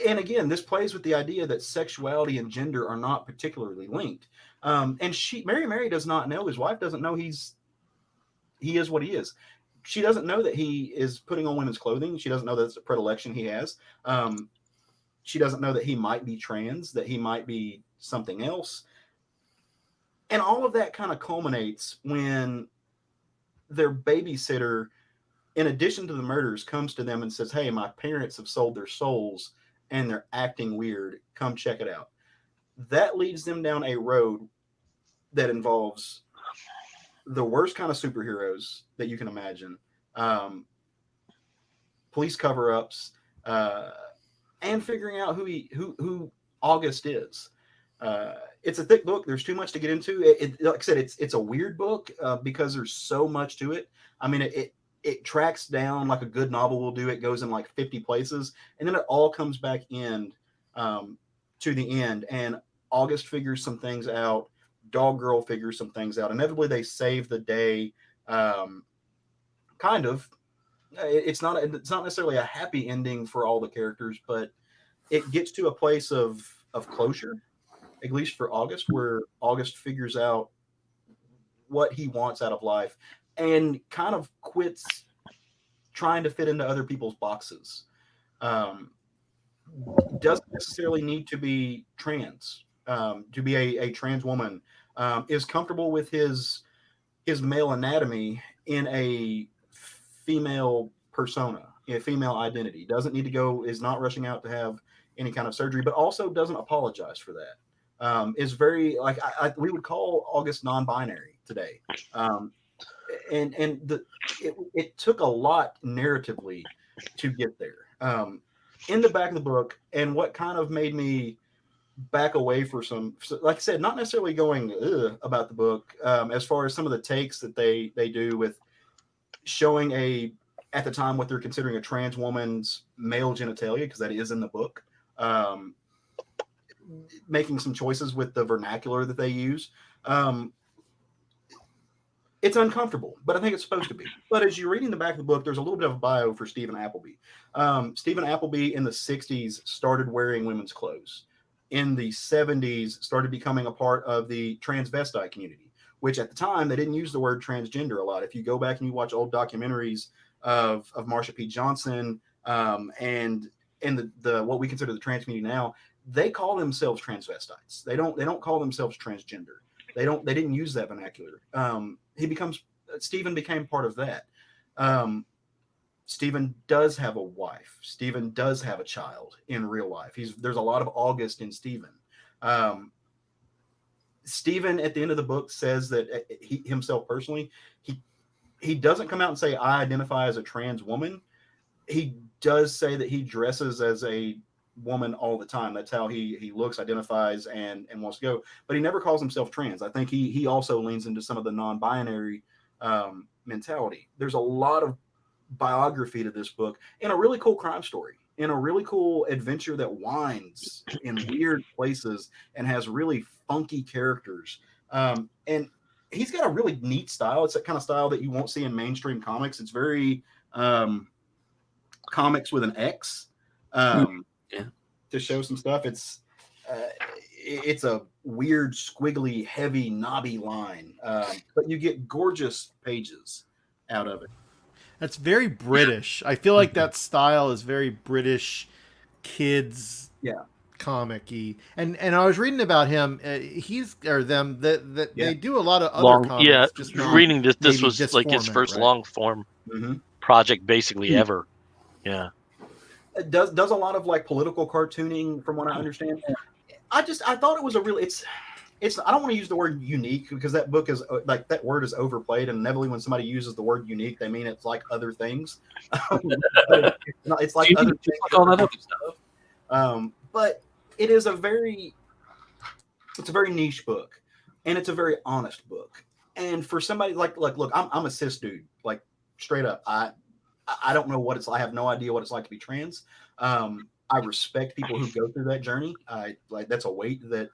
And again, this plays with the idea that sexuality and gender are not particularly linked. And Mary does not know. His wife doesn't know he is what he is. She doesn't know that he is putting on women's clothing. She doesn't know that it's a predilection he has. She doesn't know that he might be trans, that he might be something else. And all of that kind of culminates when their babysitter, in addition to the murders, comes to them and says, hey, my parents have sold their souls and they're acting weird. Come check it out. That leads them down a road that involves the worst kind of superheroes that you can imagine, police cover-ups, and figuring out who August is. It's a thick book. There's too much to get into. Like I said, it's a weird book because there's so much to it. I mean, it tracks down like a good novel will do. It goes in like 50 places, and then it all comes back in to the end. And August figures some things out. Dog Girl figures some things out. Inevitably, they save the day. Kind of. It's not necessarily a happy ending for all the characters, but it gets to a place of closure, at least for August, where August figures out what he wants out of life and kind of quits trying to fit into other people's boxes. Doesn't necessarily need to be trans, to be a trans woman, is comfortable with his male anatomy in a female persona, a female identity. Doesn't need to go, is not rushing out to have any kind of surgery, but also doesn't apologize for that. Is very, like, we would call August non-binary today. It took a lot narratively to get there. In the back of the book, and what kind of made me back away for some, like I said, not necessarily going about the book, as far as some of the takes that they do with showing at the time what they're considering a trans woman's male genitalia, because that is in the book. Making some choices with the vernacular that they use. It's uncomfortable, but I think it's supposed to be. But as you're reading the back of the book, there's a little bit of a bio for Stephen Appleby. Stephen Appleby in the 60s started wearing women's clothes. In the 70s, started becoming a part of the transvestite community, which at the time, they didn't use the word transgender a lot. If you go back and you watch old documentaries of Marsha P. Johnson and the what we consider the trans community now, they call themselves transvestites. They don't call themselves transgender. They didn't use that vernacular. Stephen became part of that. Stephen does have a wife. Stephen does have a child in real life. There's a lot of August in Stephen. Stephen at the end of the book says that he himself personally, he doesn't come out and say, I identify as a trans woman. He does say that he dresses as a woman all the time. That's how he looks, identifies, and wants to go. But he never calls himself trans. I think he also leans into some of the non-binary mentality. There's a lot of biography to this book, and a really cool crime story, and a really cool adventure that winds in weird places and has really funky characters. And he's got a really neat style. It's that kind of style that you won't see in mainstream comics. It's very comics with an X. To show some stuff. It's a weird, squiggly, heavy, knobby line, but you get gorgeous pages out of it. That's very British. I feel like that style is very British kids comic-y. And I was reading about him. They do a lot of other comics. Yeah, just reading this was like his first long form project, basically ever. Yeah. It does a lot of like political cartooning, from what I understand. I thought it was a really it's I don't want to use the word unique, because that book is like, that word is overplayed, and inevitably when somebody uses the word unique, they mean it's like other things. It's like other things, all that other stuff. But it is a very niche book, and it's a very honest book. And for somebody like look, I'm a cis dude, like straight up. I don't know what it's like. I have no idea what it's like to be trans. I respect people who go through that journey. That's a weight that,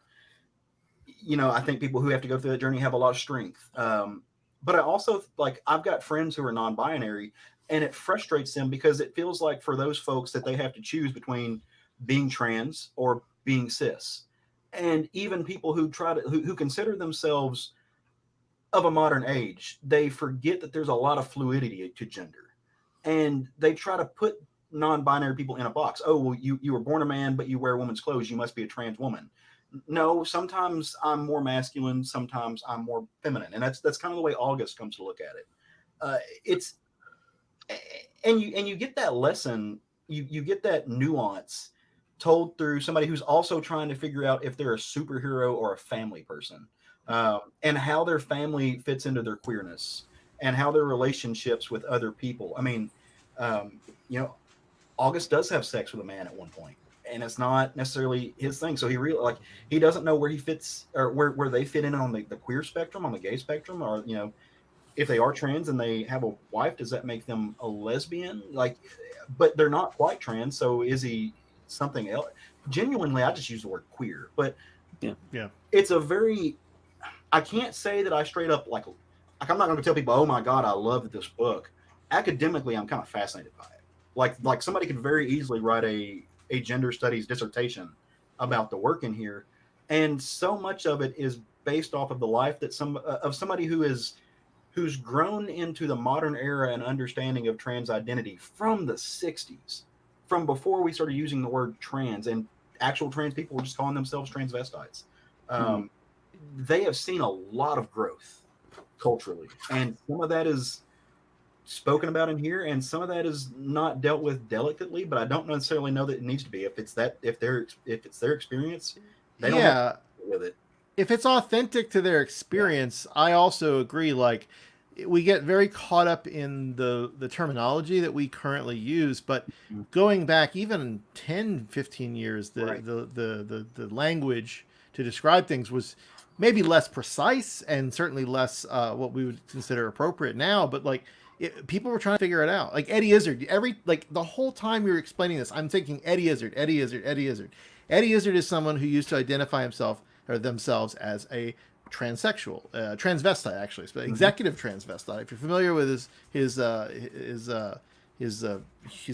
I think people who have to go through that journey have a lot of strength. But I also, I've got friends who are non-binary, and it frustrates them because it feels like for those folks that they have to choose between being trans or being cis. And even people who who consider themselves of a modern age, they forget that there's a lot of fluidity to gender. And they try to put non-binary people in a box. Oh, well, you were born a man, but you wear woman's clothes. You must be a trans woman. No, sometimes I'm more masculine. Sometimes I'm more feminine. And that's kind of the way August comes to look at it. And you get that lesson. You get that nuance told through somebody who's also trying to figure out if they're a superhero or a family person, and how their family fits into their queerness, and how their relationships with other people. I mean, August does have sex with a man at one point, and it's not necessarily his thing. So he doesn't know where he fits, or where they fit in on the queer spectrum, on the gay spectrum, or, if they are trans and they have a wife, does that make them a lesbian? But they're not quite trans. So is he something else? Genuinely, I just use the word queer, but yeah, it's a very, I can't say that I straight up I'm not going to tell people, oh my God, I love this book. Academically, I'm kind of fascinated by it. Like somebody could very easily write a gender studies dissertation about the work in here. And so much of it is based off of the life that somebody who's grown into the modern era and understanding of trans identity from the 60s, from before we started using the word trans, and actual trans people were just calling themselves transvestites. They have seen a lot of growth culturally, and some of that is spoken about in here, and some of that is not dealt with delicately, but I don't necessarily know that it needs to be. If it's their experience, they don't have to deal with it. If it's authentic to their experience, I also agree. we get very caught up in the terminology that we currently use, but going back even 10, 15 years, the language to describe things was maybe less precise and certainly less what we would consider appropriate now, but like people were trying to figure it out. Like Eddie Izzard, the whole time you're explaining this, I'm thinking Eddie Izzard, Eddie Izzard, Eddie Izzard. Eddie Izzard is someone who used to identify himself or themselves as a transsexual, transvestite actually, but executive transvestite. If you're familiar with his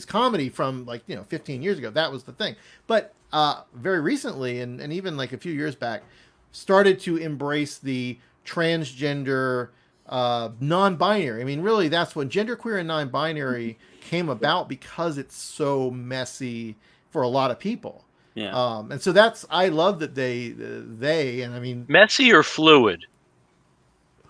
comedy from 15 years ago, that was the thing. But very recently, and even like a few years back, started to embrace the transgender, non-binary. I mean, really, that's when genderqueer and non-binary came about because it's so messy for a lot of people. Yeah. And so I love that they, and I mean, messy or fluid?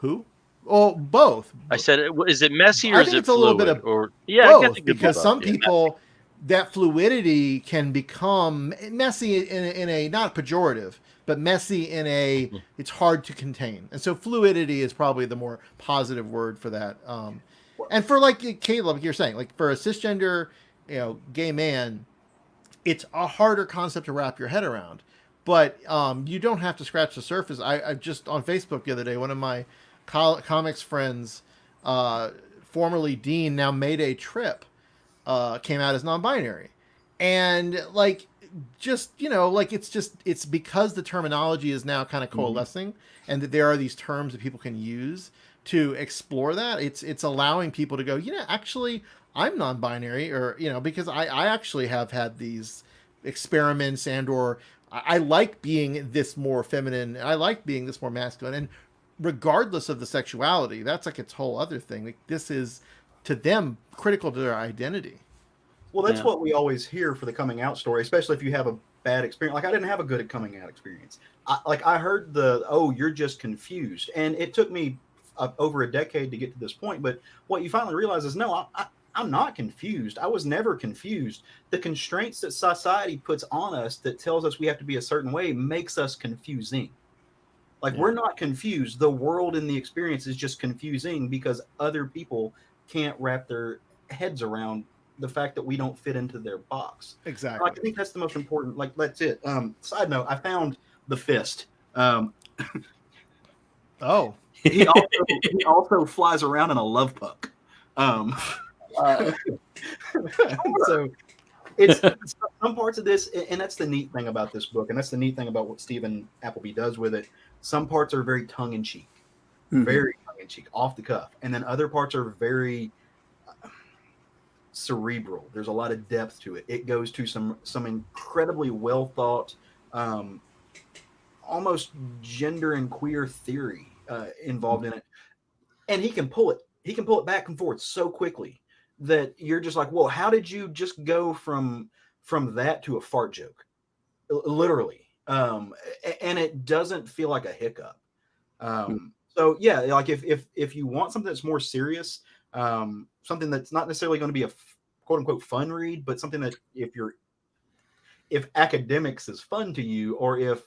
who? Oh, both. I said, is it messy or I is think it it's a fluid? little bit of or yeah, I guess both, it could be because both, some yeah. people, that fluidity can become messy in a not pejorative, but messy in a it's hard to contain, and so fluidity is probably the more positive word for that. And for like Caleb, you're saying, like for a cisgender, gay man, it's a harder concept to wrap your head around, but you don't have to scratch the surface. I just on Facebook the other day, one of my comics friends, formerly Dean, now Mayday Trip, came out as non-binary, and like it's because the terminology is now kind of coalescing, and that there are these terms that people can use to explore that. It's allowing people to go, actually I'm non-binary, or because I actually have had these experiments, and or I like being this more feminine, I like being this more masculine, and regardless of the sexuality, that's like its whole other thing. Like this is to them critical to their identity. Well, that's what we always hear for the coming out story, especially if you have a bad experience. Like I didn't have a good coming out experience. I heard you're just confused, and it took me over a decade to get to this point. But what you finally realize is, no, I'm not confused. I was never confused. The constraints that society puts on us that tells us we have to be a certain way makes us confusing. Like we're not confused. The world and the experience is just confusing because other people can't wrap their heads around the fact that we don't fit into their box. Exactly. I think that's the most important. Like that's it. Side note: I found the fist. Oh, he also flies around in a love puck. So it's some parts of this, and that's the neat thing about this book, and that's the neat thing about what Stephen Appleby does with it. Some parts are very tongue in cheek, very tongue in cheek, off the cuff, and then other parts are very cerebral. There's a lot of depth to it. It goes to some incredibly well thought, almost gender and queer theory involved in it, and he can pull it back and forth so quickly that you're just like, well, how did you just go from that to a fart joke, literally, and it doesn't feel like a hiccup. So yeah, like if you want something that's more serious, something that's not necessarily going to be a quote unquote fun read, but something that if academics is fun to you, or if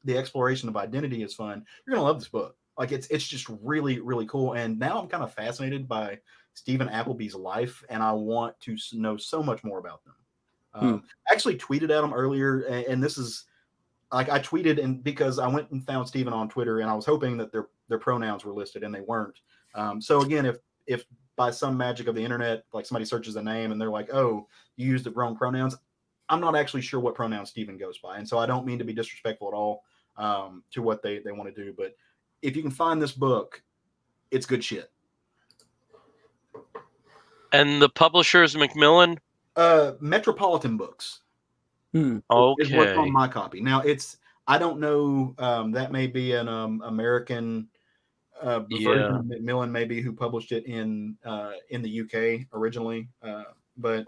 the exploration of identity is fun, you're going to love this book. Like it's just really, really cool. And now I'm kind of fascinated by Stephen Appleby's life, and I want to know so much more about them. I actually tweeted at him earlier, and this is like I tweeted, and because I went and found Stephen on Twitter, and I was hoping that their pronouns were listed, and they weren't. So again, if by some magic of the internet, like somebody searches a name and they're like, "Oh, you used the wrong pronouns," I'm not actually sure what pronoun Stephen goes by, and so I don't mean to be disrespectful at all to what they want to do. But if you can find this book, it's good shit. And the publisher is Macmillan? Metropolitan Books. Okay. Is what's on my copy. Now I don't know. That may be an American version of Macmillan, maybe, who published it in the UK originally. But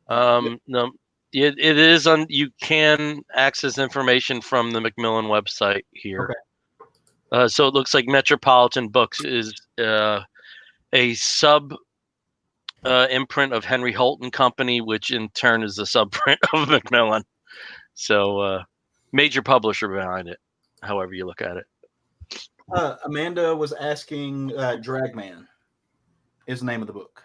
no, it is on. You can access information from the Macmillan website here. Okay. So it looks like Metropolitan Books is a sub imprint of Henry Holt and Company, which in turn is a subprint of Macmillan. So major publisher behind it, however you look at it. Amanda was asking. Dragman is the name of the book.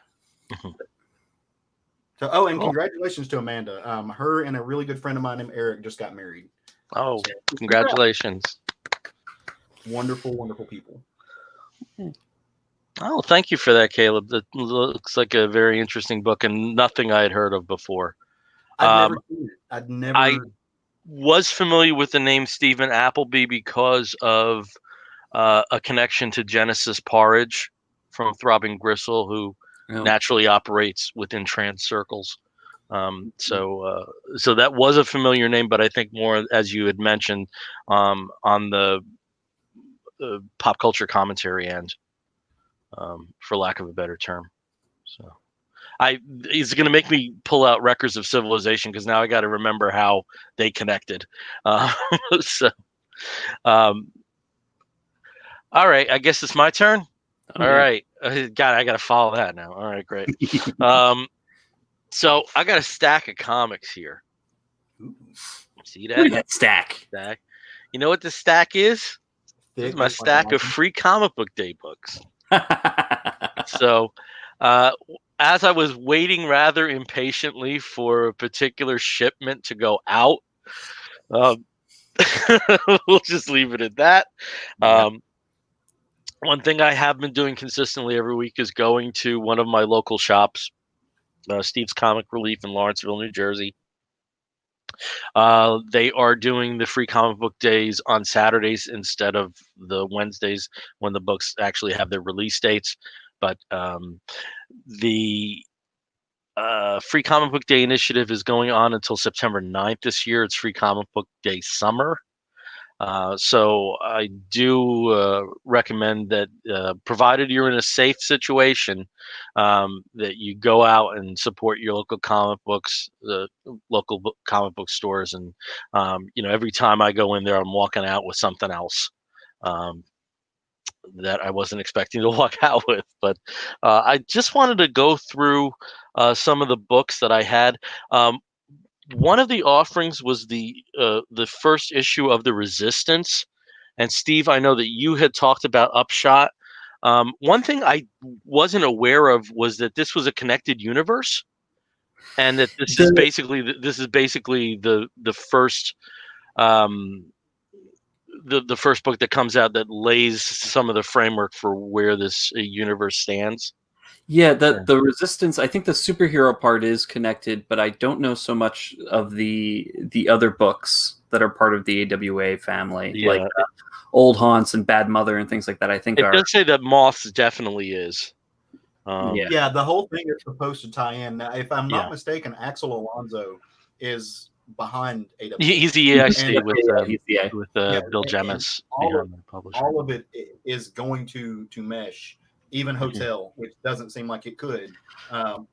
So, and Cool. congratulations to Amanda. Her and a really good friend of mine named Eric just got married. Oh, congratulations. Wonderful, wonderful people. Oh, thank you for that, Caleb. That looks like a very interesting book and nothing I had heard of before. I'd never seen it. I'd never. I was familiar with the name Stephen Appleby because of a connection to Genesis Porridge from Throbbing Gristle, who naturally operates within trans circles. So that was a familiar name, but I think more, as you had mentioned, on the pop culture commentary end, for lack of a better term. So he's going to make me pull out Records of Civilization because now I got to remember how they connected. So, all right, I guess it's my turn. All right, God, I got to follow that now. All right, great. So I got a stack of comics here. See that? Look at that stack. You know what the stack is? This is my stack of free comic book day books. So, as I was waiting rather impatiently for a particular shipment to go out, we'll just leave it at that. One thing I have been doing consistently every week is going to one of my local shops, Steve's Comic Relief in Lawrenceville, New Jersey. They are doing the free comic book days on Saturdays instead of the Wednesdays when the books actually have their release dates. But the free comic book day initiative is going on until September 9th this year. It's free comic book day summer. So I do recommend that, provided you're in a safe situation, that you go out and support your local comic books, the local comic book stores. And, every time I go in there, I'm walking out with something else that I wasn't expecting to walk out with. But I just wanted to go through some of the books that I had. One of the offerings was the first issue of The Resistance, and Steve, I know that you had talked about Upshot. One thing I wasn't aware of was that this was a connected universe, and that this is basically the first the first book that comes out that lays some of the framework for where this universe stands. Yeah, the Resistance, I think the superhero part is connected, but I don't know so much of the other books that are part of the AWA family, like Old Haunts and Bad Mother and things like that. I think it does say that Moths definitely is. Yeah, the whole thing is supposed to tie in. Now, if I'm not mistaken, Axel Alonso is behind AWA. He's the EIC with Bill Jemas behind the publisher. All of it is going to mesh. Even Hotel, which doesn't seem like it could,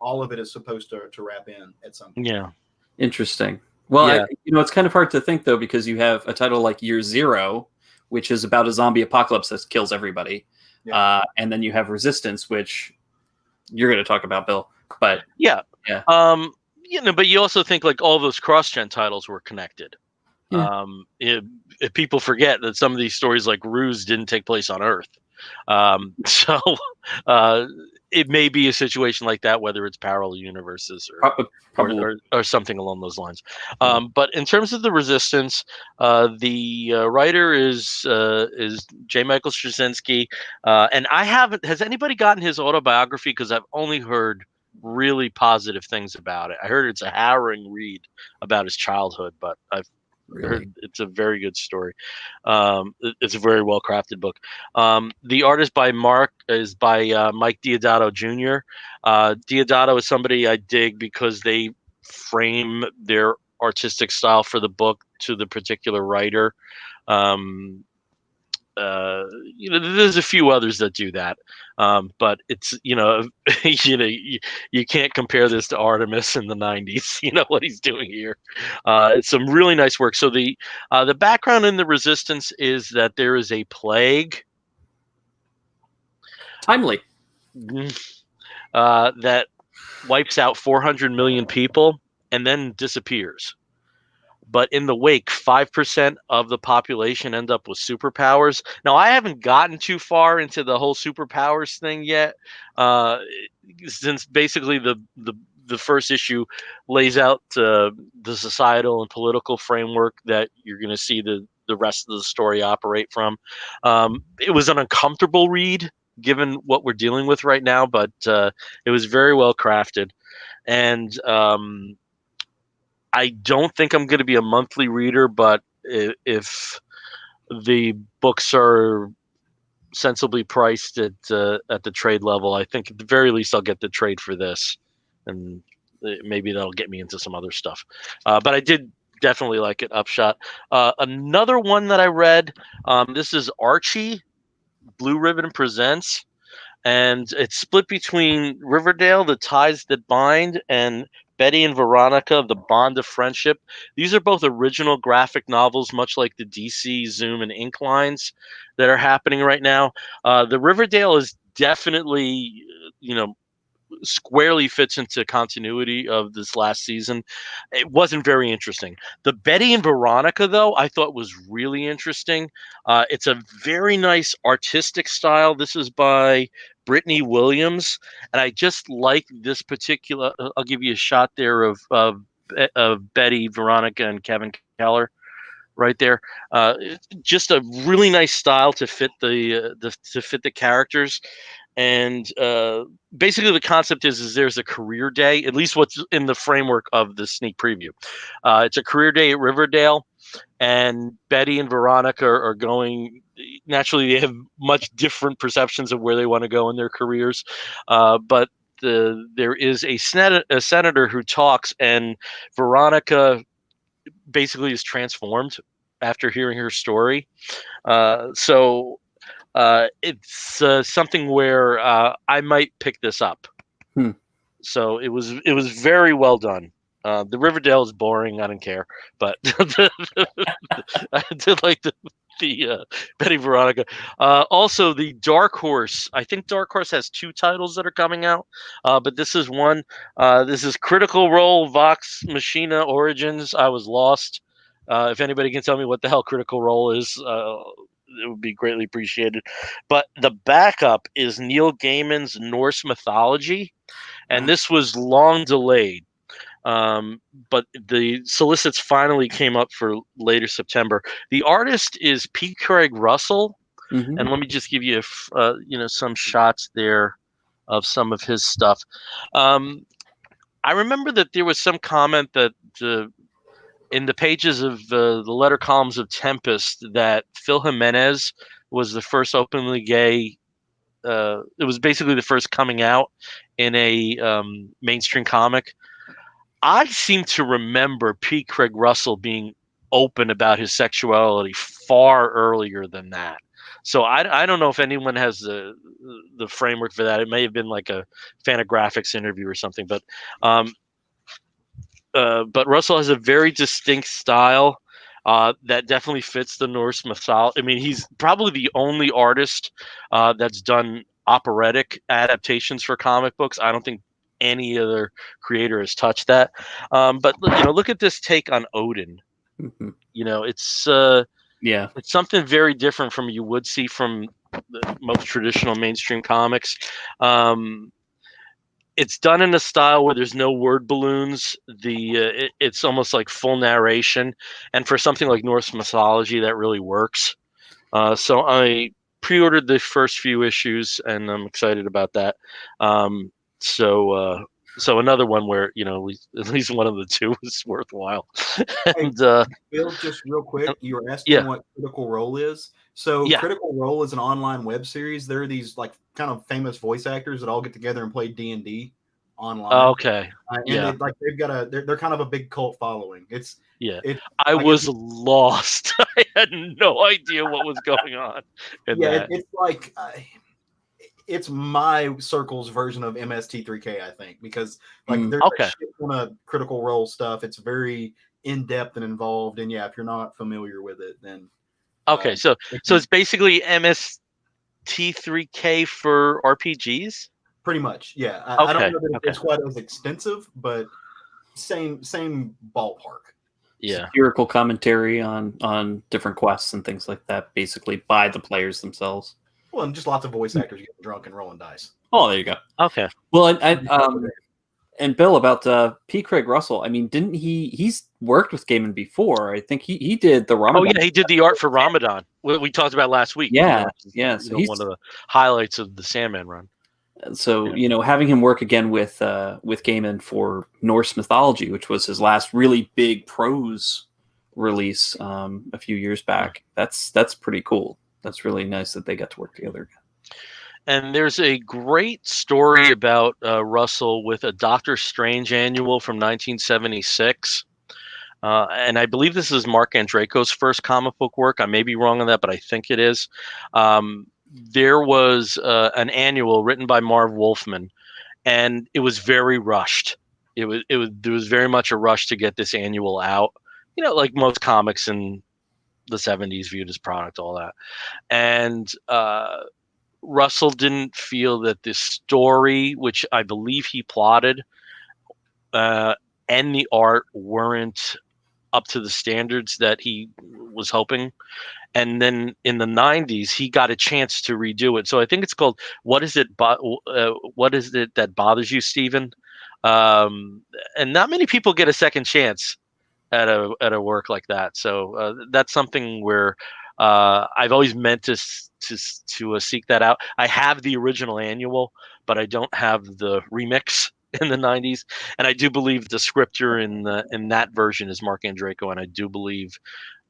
all of it is supposed to wrap in at some point. Yeah. Interesting. Well, it's kind of hard to think, though, because you have a title like Year Zero, which is about a zombie apocalypse that kills everybody. Yeah. And then you have Resistance, which you're going to talk about, Bill. But but you also think like all those cross-gen titles were connected. Yeah. If people forget that some of these stories like Ruse didn't take place on Earth. So it may be a situation like that, whether it's parallel universes or something along those lines. But in terms of The Resistance, the writer is J. Michael Straczynski, and has anybody gotten his autobiography? Because I've only heard really positive things about it. I heard it's a harrowing read about his childhood, but I've heard it's a very good story. It's a very well crafted book. The artist by Mike Deodato Jr. Deodato is somebody I dig because they frame their artistic style for the book to the particular writer. There's a few others that do that, but it's you can't compare this to Artemis in the 90s. You know what he's doing here. It's some really nice work. So the background in The Resistance is that there is a plague. Timely. That wipes out 400 million people and then disappears. but in the wake, 5% of the population end up with superpowers. Now, I haven't gotten too far into the whole superpowers thing yet, since basically the first issue lays out the societal and political framework that you're going to see the rest of the story operate from. It was an uncomfortable read given what we're dealing with right now, but it was very well crafted. And I don't think I'm going to be a monthly reader, but if the books are sensibly priced at the trade level, I think at the very least I'll get the trade for this, and maybe that'll get me into some other stuff. But I did definitely like it. Upshot. Another one that I read. This is Archie, Blue Ribbon Presents, and it's split between Riverdale, The Ties That Bind, and Betty and Veronica, The Bond of Friendship. These are both original graphic novels, much like the DC, Zoom, and Ink lines that are happening right now. The Riverdale is definitely, squarely fits into continuity of this last season. It wasn't very interesting. The Betty and Veronica, though, I thought was really interesting. It's a very nice artistic style. This is by Brittany Williams, and I just like this particular. I'll give you a shot there of Betty, Veronica, and Kevin Keller right there. Just a really nice style to fit the characters. And basically the concept is there's a career day, at least what's in the framework of the sneak preview. It's a career day at Riverdale, and Betty and Veronica are going. Naturally, they have much different perceptions of where they want to go in their careers, but there is a senator who talks, and Veronica basically is transformed after hearing her story. So it's something where I might pick this up. So it was very well done. The Riverdale is boring. I don't care, but I did like the Betty Veronica. Also, the Dark Horse. I think Dark Horse has 2 titles that are coming out, but this is one. This is Critical Role Vox Machina Origins. I was lost. If anybody can tell me what the hell Critical Role is, it would be greatly appreciated. But the backup is Neil Gaiman's Norse mythology, and this was long delayed. But the solicits finally came up for later September. The artist is P. Craig Russell, and let me just give you some shots there of some of his stuff. I remember that there was some comment that in the pages of the letter columns of Tempest that Phil Jimenez was the first openly gay. It was basically the first coming out in a mainstream comic. I seem to remember P. Craig Russell being open about his sexuality far earlier than that. So I don't know if anyone has the framework for that. It may have been like a Fantagraphics interview or something, but Russell has a very distinct style that definitely fits the Norse mythology. I mean, he's probably the only artist that's done operatic adaptations for comic books. I don't think any other creator has touched that. But look at this take on Odin. It's it's something very different from you would see from the most traditional mainstream comics. It's done in a style where there's no word balloons. It's almost like full narration, and for something like Norse mythology, that really works. So I pre-ordered the first few issues, and I'm excited about that. So another one where at least one of the 2 is worthwhile. And Bill, just real quick, you were asking what Critical Role is. So Critical Role is an online web series. There are these like kind of famous voice actors that all get together and play D&D online. Okay. And they've got they're kind of a big cult following. I was lost. I had no idea what was going on. It's like it's my circle's version of MST3K, I think, because there's a shit ton of Critical Role stuff. It's very in depth and involved, and if you're not familiar with it, then so it's basically MST3K for RPGs. Pretty much, yeah. I don't know that it's quite as extensive, but same ballpark. satirical commentary on different quests and things like that, basically by the players themselves. Well, and just lots of voice actors getting drunk and rolling dice. Oh, there you go. Okay. Well, and Bill, about P. Craig Russell. I mean, didn't he's worked with Gaiman before? I think he did the Ramadan. Oh yeah, he did the art for Ramadan. We talked about last week. Yeah, yeah. So he's one of the highlights of the Sandman run. So having him work again with Gaiman for Norse mythology, which was his last really big prose release a few years back. That's pretty cool. That's really nice that they got to work together again. And there's a great story about Russell with a Doctor Strange annual from 1976. And I believe this is Mark Andreyko's first comic book work. I may be wrong on that, but I think it is. There was an annual written by Marv Wolfman, and it was very rushed. There was very much a rush to get this annual out. Like most comics in the 70s viewed as product, all that. And Russell didn't feel that this story, which I believe he plotted, and the art weren't up to the standards that he was hoping. And then in the 90s, he got a chance to redo it. So I think it's called What Is It That Bothers You, Stephen? And not many people get a second chance at a work like that. So that's something where I've always meant to seek that out. I have the original annual, but I don't have the remix in the 90s. And I do believe the scripter in that version is Mark Andreyko, and I do believe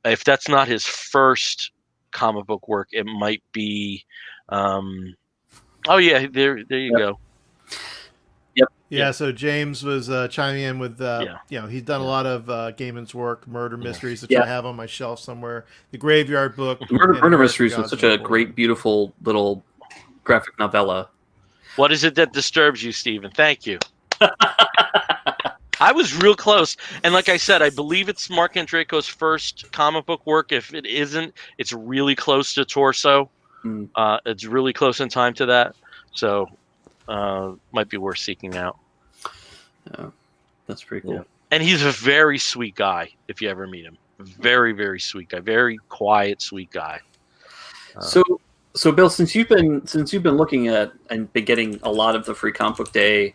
if that's not his first comic book work, it might be. Oh yeah, there you go. Yeah, so James was chiming in with, he's done a lot of Gaiman's work, Murder Mysteries, which I have on my shelf somewhere. The Graveyard Book. Murder Mysteries was such a great, beautiful little graphic novella. What is it that disturbs you, Stephen? Thank you. I was real close. And like I said, I believe it's Mark Andreyko's first comic book work. If it isn't, it's really close to Torso. It's really close in time to that. So might be worth seeking out. Yeah, that's pretty cool. Yeah. And he's a very sweet guy if you ever meet him. Very, very sweet guy. Very quiet, sweet guy. So Bill, since you've been looking at and been getting a lot of the Free Comic Book Day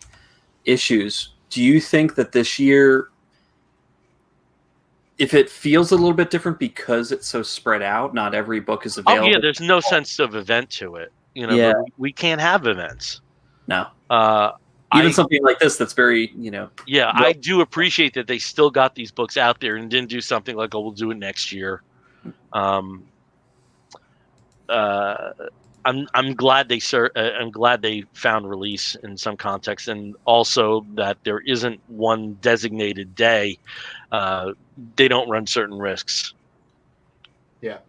issues, do you think that this year, if it feels a little bit different because it's so spread out, not every book is available? Oh yeah, there's no sense of event to it. We can't have events. No. Even something like this that's very, Yeah, I do appreciate that they still got these books out there and didn't do something like, we'll do it next year. I'm glad I'm glad they found release in some context, and also that there isn't one designated day. They don't run certain risks. Yeah.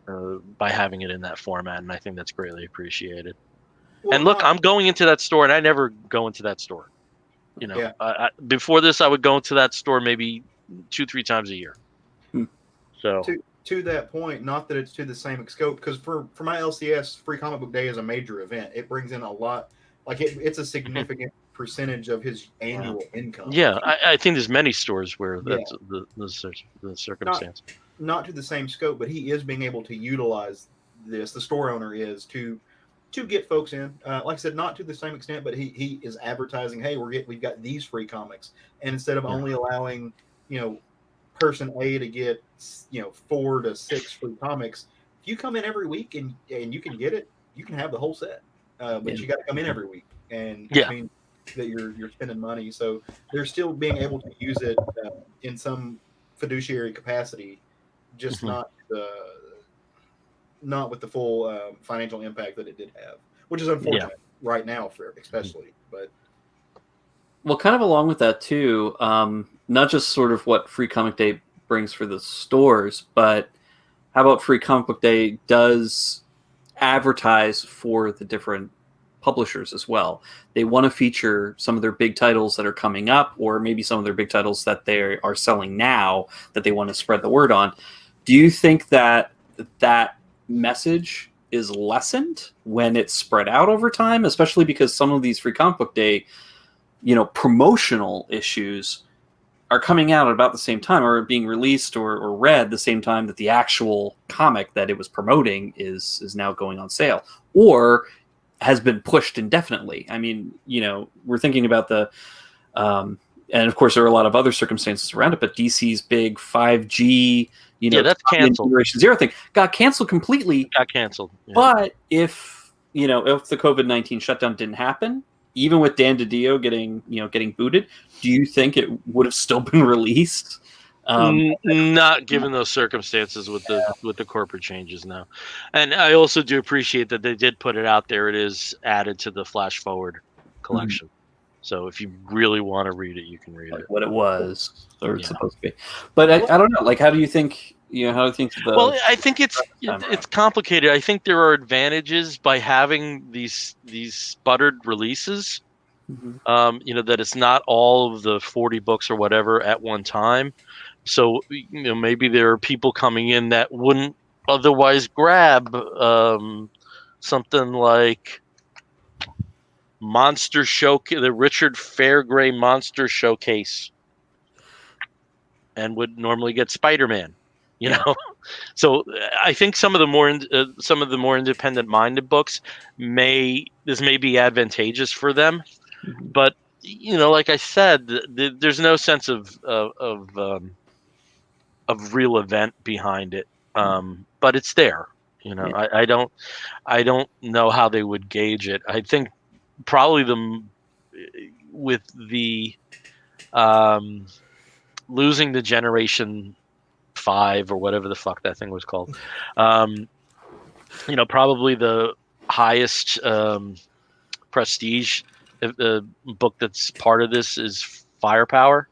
By having it in that format, and I think that's greatly appreciated. Well, and look, I'm going into that store, and I never go into that store. Before this, I would go into that store maybe 2-3 times a year. So to that point, not that it's to the same scope, because for my LCS, Free Comic Book Day is a major event. It brings in a lot, it's a significant percentage of his annual income. Yeah, I think there's many stores where that's the circumstance. Not to the same scope, but he is being able to utilize this. The store owner is to get folks in. Like I said, not to the same extent, but he is advertising, hey, we've got these free comics, and instead of only allowing person A to get 4 to 6 free comics, if you come in every week and you can get it, you can have the whole set. But you got to come in every week, and I mean that you're spending money. So they're still being able to use it in some fiduciary capacity, just not with the full financial impact that it did have, which is unfortunate right now, especially. But well, kind of along with that too, not just sort of what Free Comic Day brings for the stores, but how about Free Comic Book Day does advertise for the different publishers as well. They want to feature some of their big titles that are coming up, or maybe some of their big titles that they are selling now that they want to spread the word on. Do you think that message is lessened when it's spread out over time, especially because some of these Free Comic Book Day, promotional issues are coming out at about the same time, or being released or read the same time that the actual comic that it was promoting is now going on sale, or has been pushed indefinitely. I mean, we're thinking about and of course there are a lot of other circumstances around it, but DC's big 5G, that's canceled. Generation Zero thing got canceled completely. Got canceled. Yeah. But if the COVID-19 shutdown didn't happen, even with Dan DiDio getting booted, do you think it would have still been released? Not given those circumstances with the corporate changes now. And I also do appreciate that they did put it out there. It is added to the Flash Forward collection. So if you really want to read it, you can read it. What it was, or it's supposed to be. But I don't know. Like, how do you think? How do you think? Well, I think it's complicated. I think there are advantages by having these sputtered releases. That it's not all of the 40 books or whatever at one time. So maybe there are people coming in that wouldn't otherwise grab something like Monster Showcase, the Richard Fairgray Monster Showcase, and would normally get Spider-Man. So I think some of the more independent minded books may be advantageous for them, but like I said, there's no sense of real event behind it. But it's there. I don't know how they would gauge it. I think probably with the losing the Generation 5 or whatever the fuck that thing was called, probably the highest prestige book that's part of this is Firepower.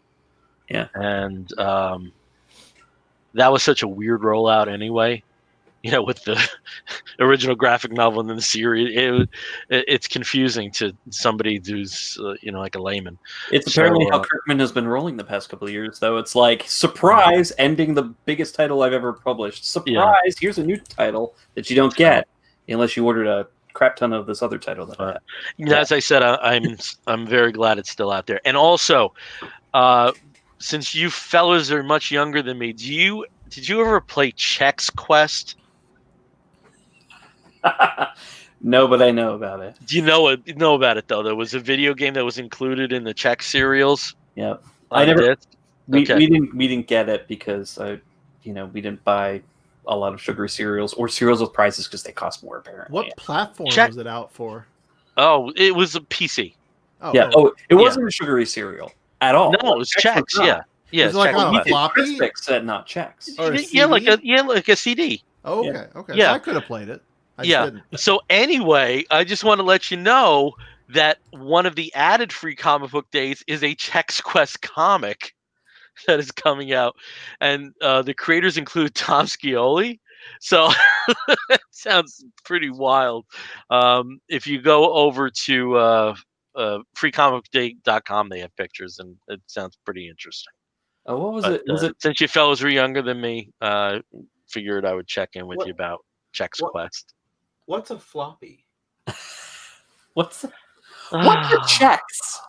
Yeah. And that was such a weird rollout anyway, with the original graphic novel and then the series. It's confusing to somebody who's like a layman. It's apparently how Kirkman has been rolling the past couple of years, though. It's like, surprise, ending the biggest title I've ever published. Surprise, here's a new title that you don't get unless you ordered a crap ton of this other title that I had. As I said, I'm very glad it's still out there. And also, since you fellas are much younger than me, did you ever play Chex Quest? No, but I know about it. Do you know about it though? There was a video game that was included in the Chex cereals. Yep. I never. We didn't get it because we didn't buy a lot of sugary cereals or cereals with prizes because they cost more apparently. What platform was it out for? Oh, it was a PC. It wasn't a sugary cereal at all. No, it was Chex. Yeah. It was like on a floppy. Said not Chex. Like a CD. Oh, okay. Okay. Yeah. So I could have played it. I didn't. So anyway, I just want to let you know that one of the added free comic book days is a Chex Quest comic that is coming out, and the creators include Tom Scioli. So it sounds pretty wild. If you go over to freecomicday.com, they have pictures, and it sounds pretty interesting. Oh, what was it? Since you fellows were younger than me, figured I would check in with you about Chex Quest. What's a floppy? What's a Chex?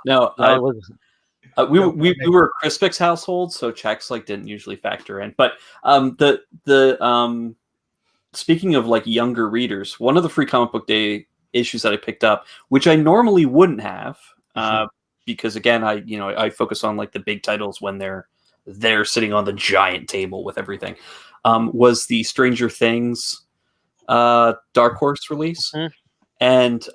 No, we were a Crispix household, so Chex didn't usually factor in. But speaking of younger readers, one of the Free Comic Book Day issues that I picked up, which I normally wouldn't have, because again, I focus on the big titles when they're sitting on the giant table with everything, was the Stranger Things Dark Horse release. And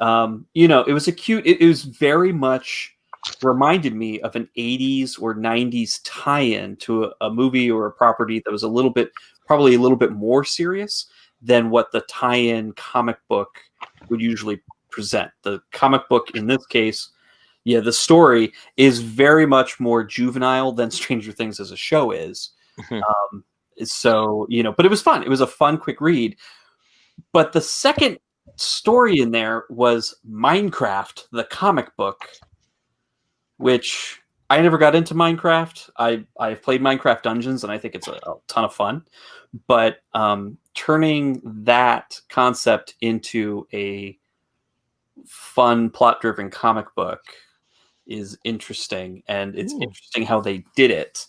it was it was very much reminded me of an 80s or 90s tie-in to a movie or a property that was probably a little bit more serious than what the tie-in comic book would usually present. The comic book in this case, the story is very much more juvenile than Stranger Things as a show is. So, but it was fun. It was a fun, quick read. But the second story in there was Minecraft, the comic book, which I never got into Minecraft. I've played Minecraft Dungeons, and I think it's a ton of fun. But turning that concept into a fun, plot-driven comic book is interesting, and it's Ooh. interesting how they did it.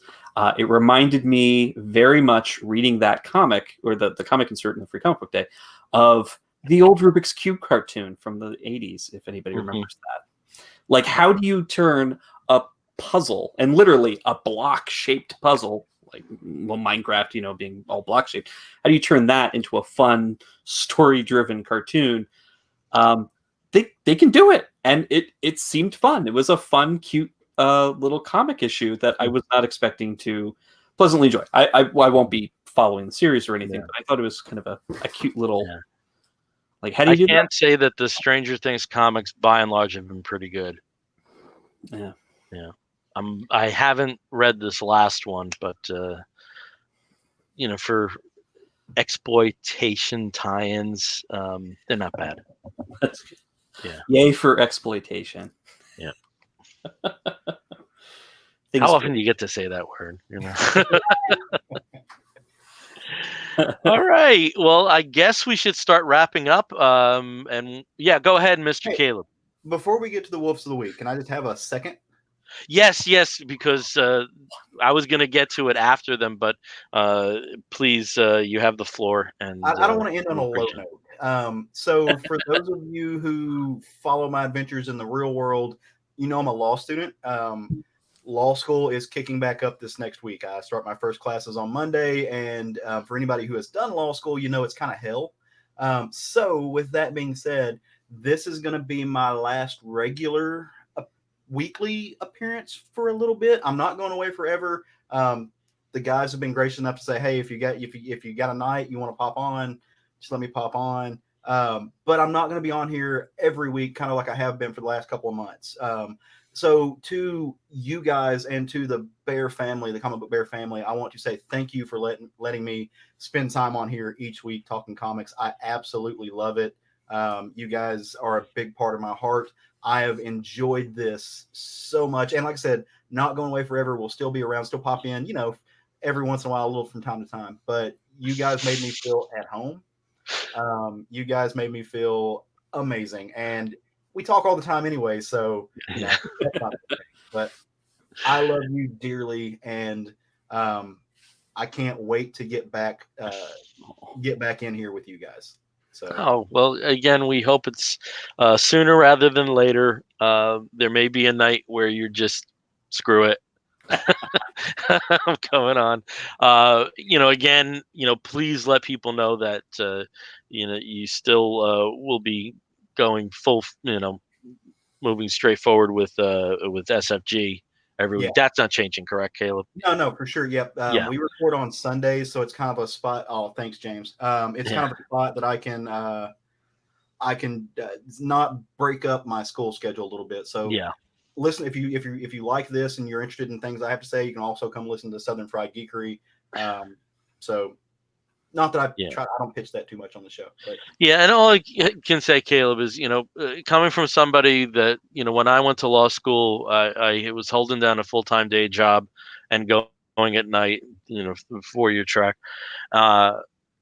It reminded me very much, reading that comic, or the comic insert in the Free Comic Book Day, of the old Rubik's Cube cartoon from the 80s, if anybody remembers that. Like, how do you turn a puzzle, and literally a block-shaped puzzle, like, well, Minecraft, you know, being all block-shaped, how do you turn that into a fun, story-driven cartoon? They can do it, and it seemed fun. It was a fun, cute little comic issue that I was not expecting to pleasantly enjoy. I won't be following the series or anything, but I thought it was kind of a cute little like, how do you do that? I can't say that the Stranger Things comics by and large have been pretty good. Yeah. I haven't read this last one, but you know, for exploitation tie-ins, they're not bad. That's good. Yeah. Yay for exploitation. Yeah. Things How good. often do you get to say that word? You know? All right. Well, I guess we should start wrapping up. And yeah, go ahead, Mr. Hey. Caleb. Before we get to the Wolves of the Week, can I just have a second? Yes, because I was going to get to it after them, but please, you have the floor. And I don't want to end on a low note. So for those of you who follow my adventures in the real world, you know I'm a law student. Law school is kicking back up this next week. I start my first classes on Monday, and for anybody who has done law school, you know it's kind of hell. So with that being said, this is going to be my last regular weekly appearance for a little bit. I'm not going away forever. The guys have been gracious enough to say, hey, if you got a night you want to pop on, just let me pop on. But I'm not going to be on here every week, kind of like I have been for the last couple of months. So to you guys and to the Bear family, the Comic Book Bear family, I want to say thank you for letting me spend time on here each week talking comics. I absolutely love it. You guys are a big part of my heart. I have enjoyed this so much. And like I said, not going away forever. We'll still be around, still pop in, you know, every once in a while, a little from time to time. But you guys made me feel at home. You guys made me feel amazing. And we talk all the time anyway, so you know, that's not the thing. But I love you dearly, and I can't wait to get back in here with you guys. So. Oh, well, again, we hope it's sooner rather than later. There may be a night where you're just, screw it. I'm coming on. You know, again, you know, please let people know that, you know, you still will be going full, you know, moving straight forward with SFG every week. That's not changing, correct, Caleb? No, for sure. Yep. We record on Sundays, so it's kind of a spot. Oh, thanks, James. It's kind of a spot that I can not break up my school schedule a little bit. So listen, if you like this and you're interested in things I have to say, you can also come listen to Southern Fried Geekery. So not that I don't pitch that too much on the show. But. Yeah, and all I can say, Caleb, is, you know, coming from somebody that, you know, when I went to law school, I was holding down a full-time day job and going at night, you know, 4-year track.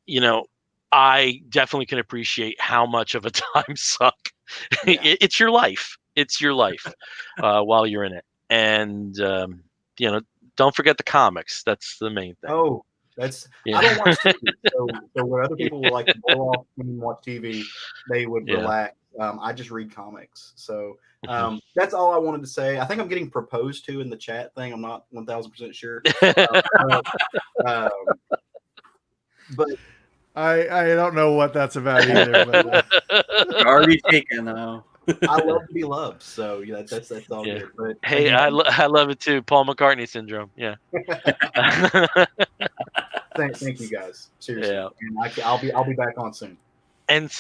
You know, I definitely can appreciate how much of a time suck. It's your life. It's your life while you're in it. And, you know, don't forget the comics. That's the main thing. Oh, I don't watch TV. So where other people will like to blow off and watch TV, they would relax. I just read comics. So that's all I wanted to say. I think I'm getting proposed to in the chat thing. I'm not 1,000% sure. But I don't know what that's about either. But already taken though. I love to be loved, so that's all good. But hey, again, I love it too. Paul McCartney syndrome. Yeah. Thank you guys. Seriously, and I'll be back on soon. And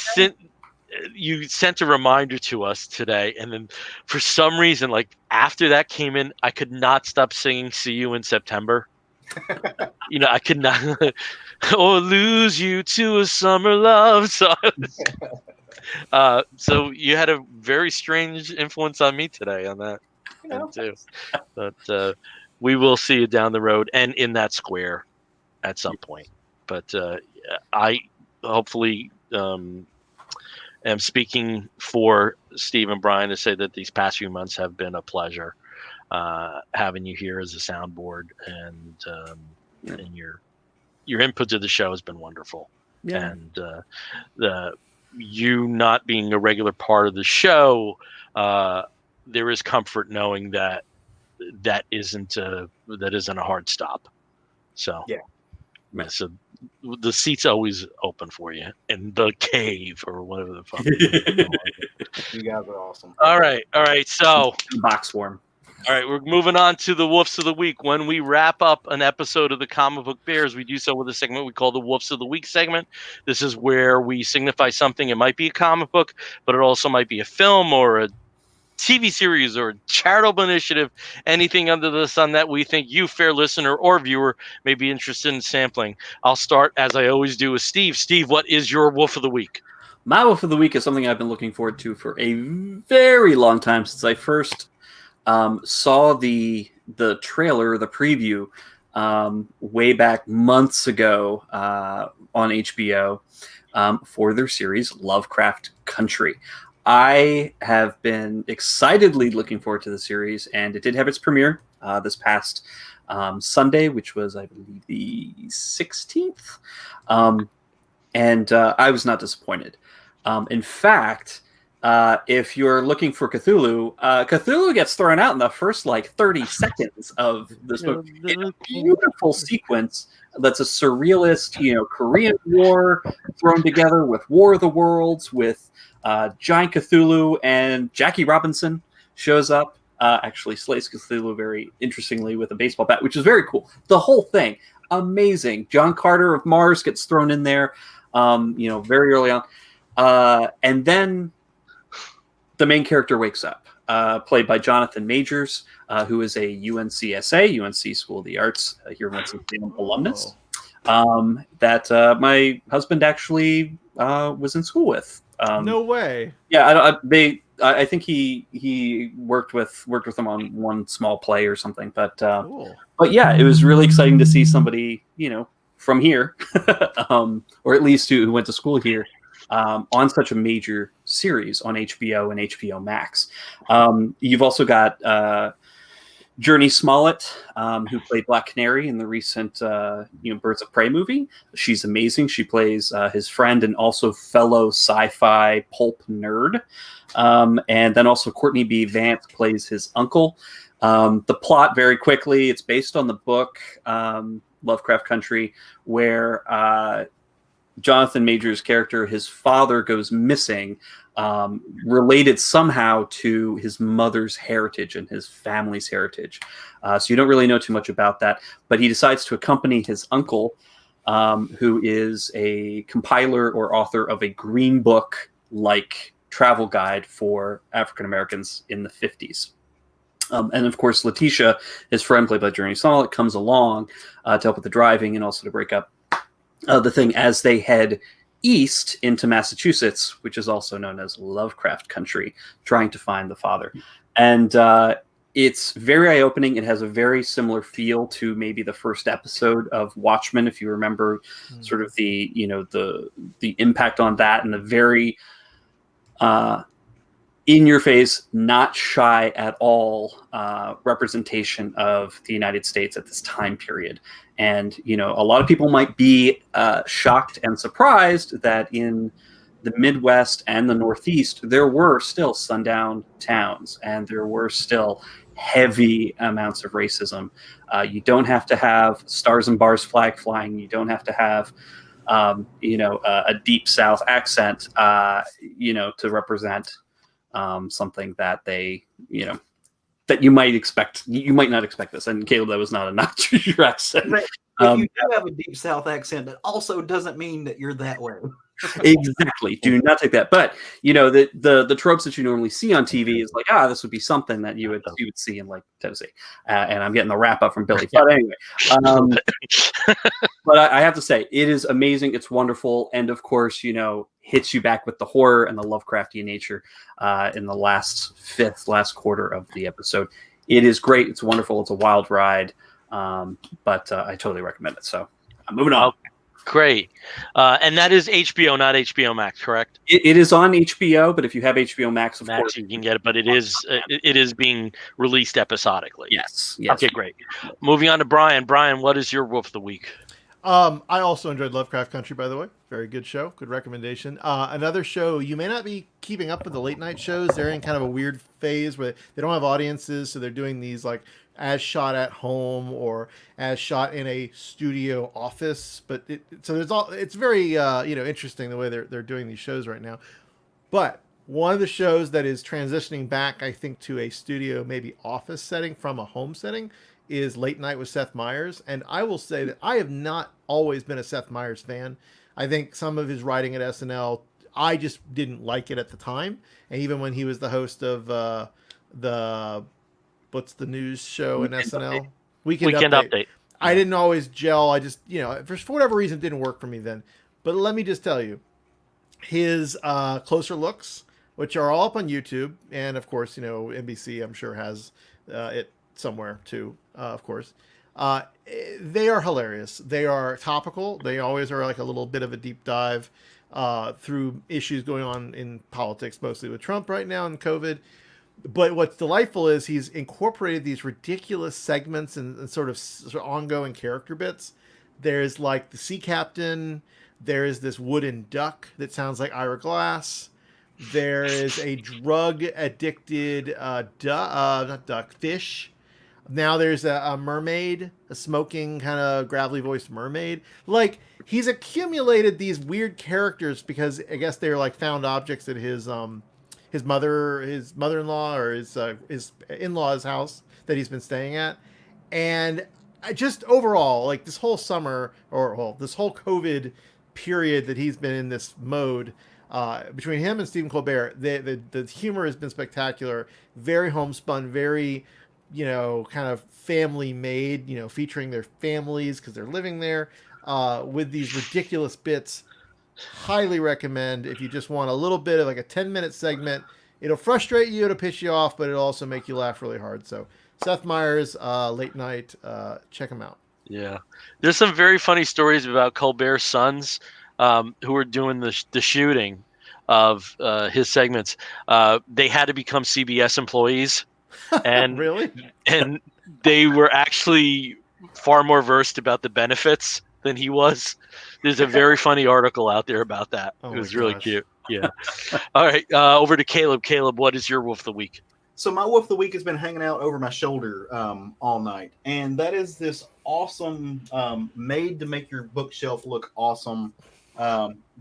you sent a reminder to us today, and then for some reason, like after that came in, I could not stop singing "See You in September." You know, I could not, or lose you to a summer love. So so you had a very strange influence on me today on that too. But we will see you down the road and in that square at some point. But I hopefully am speaking for Steve and Brian to say that these past few months have been a pleasure. Having you here as a soundboard and your input to the show has been wonderful. Yeah. And you not being a regular part of the show, there is comfort knowing that isn't a hard stop. So Yeah. So the seat's always open for you in the cave or whatever the fuck. You guys are awesome. All right. So Box form. all right, we're moving on to the Woofs of the Week. When we wrap up an episode of the Comic Book Bears, we do so with a segment we call the Woofs of the Week segment. This is where we signify something. It might be a comic book, but it also might be a film or a TV series or a charitable initiative, anything under the sun that we think you, fair listener or viewer, may be interested in sampling. I'll start, as I always do, with Steve. Steve, what is your Woof of the Week? My Woof of the Week is something I've been looking forward to for a very long time, since I first saw the trailer, the preview, way back months ago on HBO for their series Lovecraft Country. I have been excitedly looking forward to the series, and it did have its premiere this past Sunday, which was, I believe, the 16th. And I was not disappointed. In fact, if you're looking for Cthulhu, Cthulhu gets thrown out in the first 30 seconds of this movie. It's a beautiful sequence that's a surrealist, Korean War thrown together with War of the Worlds, with giant Cthulhu, and Jackie Robinson shows up. Actually slays Cthulhu very interestingly with a baseball bat, which is very cool. The whole thing, amazing. John Carter of Mars gets thrown in there, very early on. And then the main character wakes up, played by Jonathan Majors, who is a UNCSA, UNC School of the Arts, here in Winston-Salem alumnus, that my husband actually was in school with. No way. Yeah, I think he worked with them on one small play or something. But Cool. But yeah, it was really exciting to see somebody from here, or at least who went to school here, on such a major series on HBO and HBO Max. You've also got Journey Smollett, who played Black Canary in the recent Birds of Prey movie. She's amazing. She plays his friend and also fellow sci-fi pulp nerd. And then also Courtney B. Vance plays his uncle. The plot, very quickly, it's based on the book Lovecraft Country, where Jonathan Majors' character, his father goes missing, related somehow to his mother's heritage and his family's heritage. So you don't really know too much about that, but he decides to accompany his uncle, who is a compiler or author of a green book-like travel guide for African Americans in the 50s. And of course, Letitia, his friend, played by Journey Smollett, comes along to help with the driving and also to break up the thing as they head east into Massachusetts, which is also known as Lovecraft Country, trying to find the father. And it's very eye-opening. It has a very similar feel to maybe the first episode of Watchmen, if you remember, sort of the impact on that, and the very in your face, not shy at all representation of the United States at this time period. And, a lot of people might be shocked and surprised that in the Midwest and the Northeast, there were still sundown towns and there were still heavy amounts of racism. You don't have to have stars and bars flag flying. You don't have to have, a deep South accent, to represent something that they, that you might expect. You might not expect this. And Caleb, that was not a notch in your accent. But if you do have a deep South accent, that also doesn't mean that you're that way. Exactly. Do not take that. But the tropes that you normally see on TV is like, this would be something that you would see in like Tennessee. And I'm getting the wrap up from Billy. But anyway, but I have to say, it is amazing. It's wonderful, and of course, hits you back with the horror and the Lovecraftian nature in the last quarter of the episode. It is great. It's wonderful. It's a wild ride. But I totally recommend it. So I'm moving on. Great. And that is HBO, not HBO Max, correct? It is on HBO, but if you have HBO Max, of Max, course, you can get it, but it is being released episodically. yes. Okay, great. Moving on to Brian. Brian, what is your wolf of the week? I also enjoyed Lovecraft Country, by the way. Very good show. Good recommendation. Another show, you may not be keeping up with the late night shows. They're in kind of a weird phase where they don't have audiences, so they're doing these like as shot at home or as shot in a studio office. But so there's all. It's very interesting the way they're doing these shows right now. But one of the shows that is transitioning back, I think, to a studio, maybe office setting from a home setting is Late Night with Seth Meyers. And I will say that I have not always been a Seth Meyers fan. I think some of his writing at SNL, I just didn't like it at the time. And even when he was the host of the, what's the news show in SNL? Weekend Update. I didn't always gel. I just, for whatever reason, it didn't work for me then. But let me just tell you, his closer looks, which are all up on YouTube, and of course, NBC, I'm sure, has it somewhere too. Of course, they are hilarious. They are topical. They always are like a little bit of a deep dive through issues going on in politics, mostly with Trump right now and COVID. But what's delightful is he's incorporated these ridiculous segments and sort of ongoing character bits. There's like the sea captain. There is this wooden duck that sounds like Ira Glass. There is a drug addicted not duck, fish. Now there's a mermaid, a smoking kind of gravelly voiced mermaid. Like he's accumulated these weird characters because I guess they're like found objects at his mother-in-law or his in-law's house that he's been staying at. And just overall, like this whole summer this whole COVID period that he's been in this mode, between him and Stephen Colbert, the humor has been spectacular, very homespun, very kind of family made, featuring their families because they're living there, with these ridiculous bits. Highly recommend if you just want a little bit of like a 10-minute segment. It'll frustrate you, it'll piss you off, but it'll also make you laugh really hard. So Seth Meyers, Late Night, check him out. Yeah, there's some very funny stories about Colbert's sons who were doing the shooting of his segments. They had to become CBS employees, and really, and they were actually far more versed about the benefits than he was. There's a very funny article out there about that. Oh, it was really cute. Yeah. All right, over to Caleb. Caleb, what is your wolf of the week? So my wolf of the week has been hanging out over my shoulder all night, and that is this awesome, made to make your bookshelf look awesome,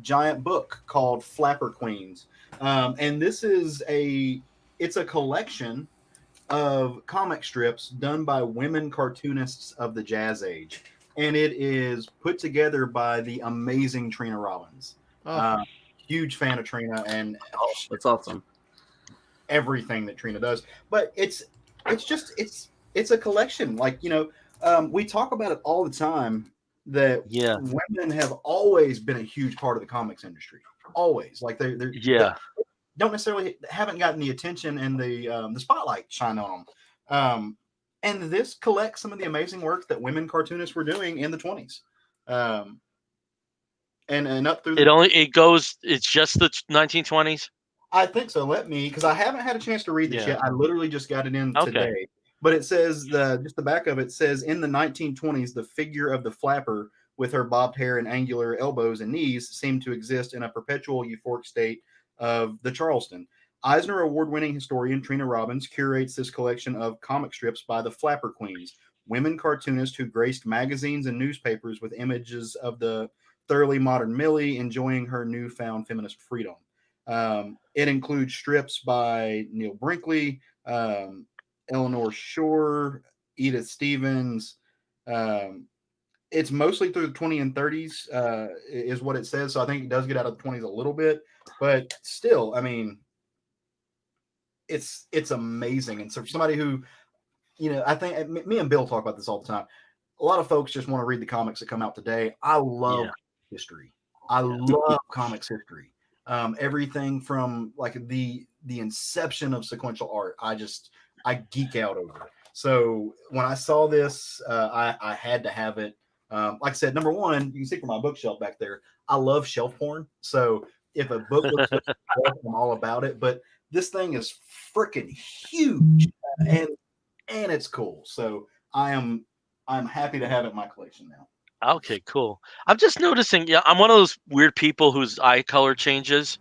giant book called Flapper Queens, and this is it's a collection of comic strips done by women cartoonists of the Jazz Age, and it is put together by the amazing Trina Robbins. Huge fan of Trina, and that's awesome. Everything that Trina does, but it's a collection. Like we talk about it all the time that women have always been a huge part of the comics industry. Always, like they don't necessarily haven't gotten the attention and the spotlight shine on them. And this collects some of the amazing work that women cartoonists were doing in the 20s. And up through it's just the 1920s. I think so. Because I haven't had a chance to read this yet. I literally just got it in today. But it says just the back of it says in the 1920s, the figure of the flapper with her bobbed hair and angular elbows and knees seemed to exist in a perpetual euphoric state of the Charleston. Eisner Award-winning historian Trina Robbins curates this collection of comic strips by the Flapper Queens, women cartoonists who graced magazines and newspapers with images of the thoroughly modern Millie enjoying her newfound feminist freedom. It includes strips by Neil Brinkley, Eleanor Shore, Edith Stevens. It's mostly through the 20s and 30s is what it says. So I think it does get out of the 20s a little bit, but still, I mean, it's amazing. And so for somebody who, I think me and Bill talk about this all the time. A lot of folks just want to read the comics that come out today. I love history. I love comics history. Everything from like the inception of sequential art, I geek out over. So when I saw this, I had to have it. Like I said, number one, you can see from my bookshelf back there, I love shelf porn. So if a book looks good, I'm all about it. But this thing is freaking huge, and it's cool. So I'm happy to have it in my collection now. Okay, cool. I'm just noticing. Yeah, I'm one of those weird people whose eye color changes,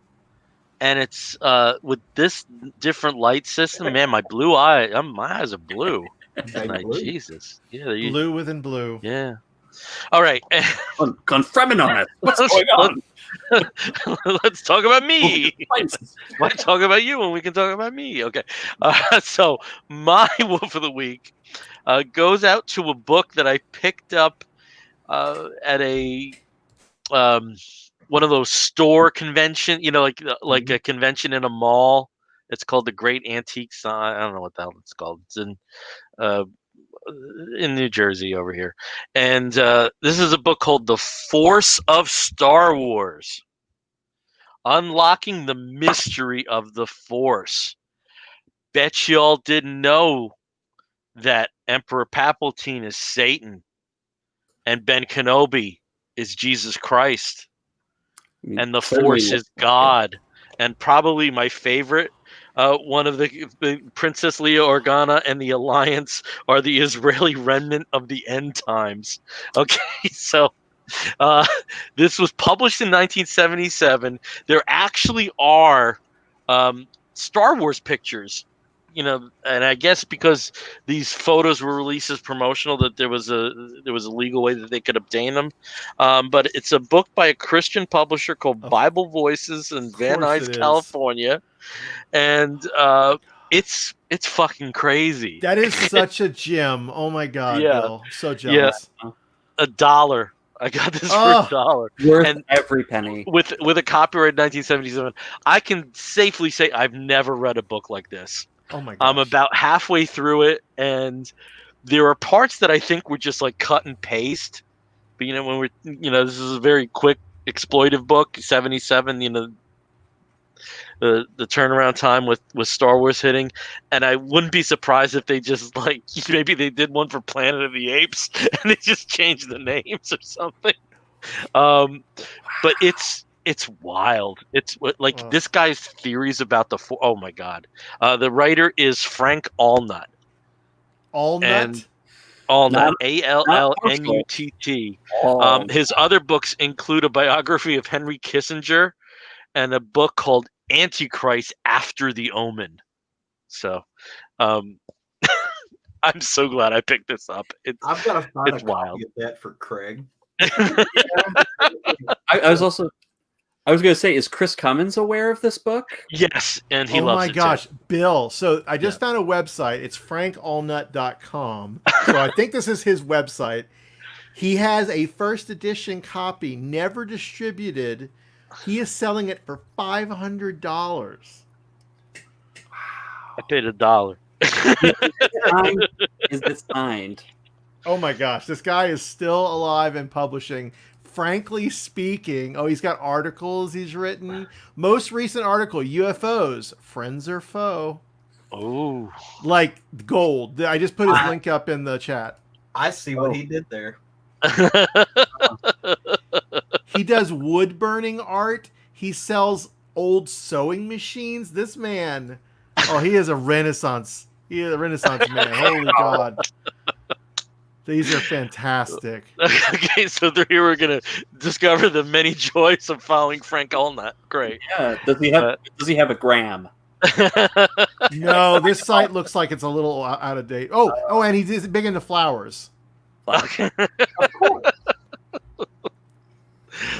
and it's with this different light system. Man, my my eyes are blue. Baby Like blue. Jesus. Yeah, Blue within blue. yeah. All right. Confirming on it. What's going on? Let's talk about me. Why talk about you when we can talk about me? Okay. So my wolf of the week goes out to a book that I picked up at a one of those store convention, like a convention in a mall. It's called the Great Antique Sign. I don't know what the hell it's called. It's in New Jersey over here, and this is a book called The Force of Star Wars. Unlocking the mystery of the Force. Bet you all didn't know that Emperor Palpatine is Satan and Ben Kenobi is Jesus Christ and the Force is God. And probably my favorite, one of the Princess Leia Organa and the Alliance are the Israeli remnant of the end times. Okay, so this was published in 1977. There actually are Star Wars pictures, and I guess because these photos were released as promotional, that there was a legal way that they could obtain them. But it's a book by a Christian publisher called Bible Voices in Van Nuys, California, and it's fucking crazy. That is such a gem. Oh my god, Yeah. Bill, so jealous. Yeah, $1. I got this for $1. Worth every penny. With a copyright 1977. I can safely say I've never read a book like this. Oh my gosh. I'm about halfway through it, and there are parts that I think were just like cut and paste. But when this is a very quick exploitive book, 77. The turnaround time with Star Wars hitting, and I wouldn't be surprised if they just maybe they did one for Planet of the Apes and they just changed the names or something. But it's wild. It's this guy's theories about oh my god. The writer is Frank Allnutt. Allnutt? Allnutt, Allnutt. His other books include a biography of Henry Kissinger and a book called Antichrist After the Omen. So I'm so glad I picked this up. I've got to find it's a wild. copy of that for Craig. I was going to say, is Chris Cummins aware of this book? Yes, and he loves it. Oh my gosh, too. Bill. So I just found a website. It's frankallnutt.com. So I think this is his website. He has a first edition copy, never distributed. He is selling it for $500. I paid $1. Is it signed? Oh my gosh, this guy is still alive and publishing. Frankly speaking, he's got articles he's written. Most recent article, UFOs, friends or foe? Oh. Like gold. I just put his link up in the chat. I see what he did there. He does wood burning art. He sells old sewing machines. This man, he is a renaissance. He is a renaissance man. Holy God. These are fantastic. Okay, so here we're gonna discover the many joys of following Frank Allnutt. Great. Yeah. Does he have a gram? No, this site looks like it's a little out of date. Oh, and he's big into flowers. Okay. Of course.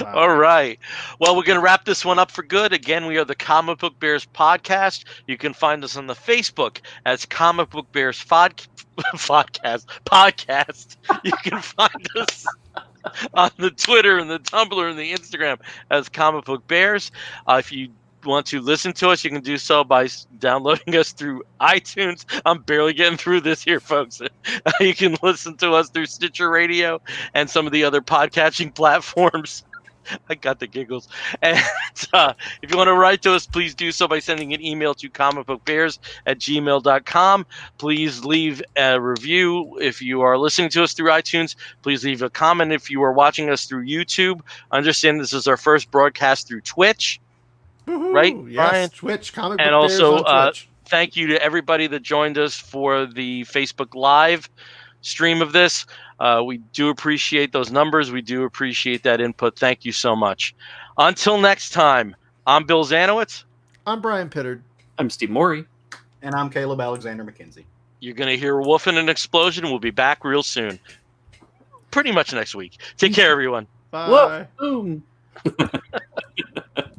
Wow. All right. Well, we're going to wrap this one up for good. Again, we are the Comic Book Bears podcast. You can find us on the Facebook as Comic Book Bears podcast. You can find us on the Twitter and the Tumblr and the Instagram as Comic Book Bears. If you want to listen to us, you can do so by downloading us through iTunes. I'm barely getting through this here, folks. You can listen to us through Stitcher Radio and some of the other podcatching platforms. I got the giggles. And if you want to write to us, please do so by sending an email to comicbookbears@gmail.com. Please leave a review if you are listening to us through iTunes. Please leave a comment if you are watching us through YouTube. Understand this is our first broadcast through Twitch, right, Woohoo! Yes, Brian? Twitch, Comic And Book Bears also, on Twitch. thank you to everybody that joined us for the Facebook Live stream of this. We do appreciate those numbers. We do appreciate that input. Thank you so much. Until next time, I'm Bill Zanowitz. I'm Brian Pittard. I'm Steve Morey. And I'm Caleb Alexander McKenzie. You're going to hear a woof and an explosion. We'll be back real soon. Pretty much next week. Take care, everyone. Bye. Whoa, boom.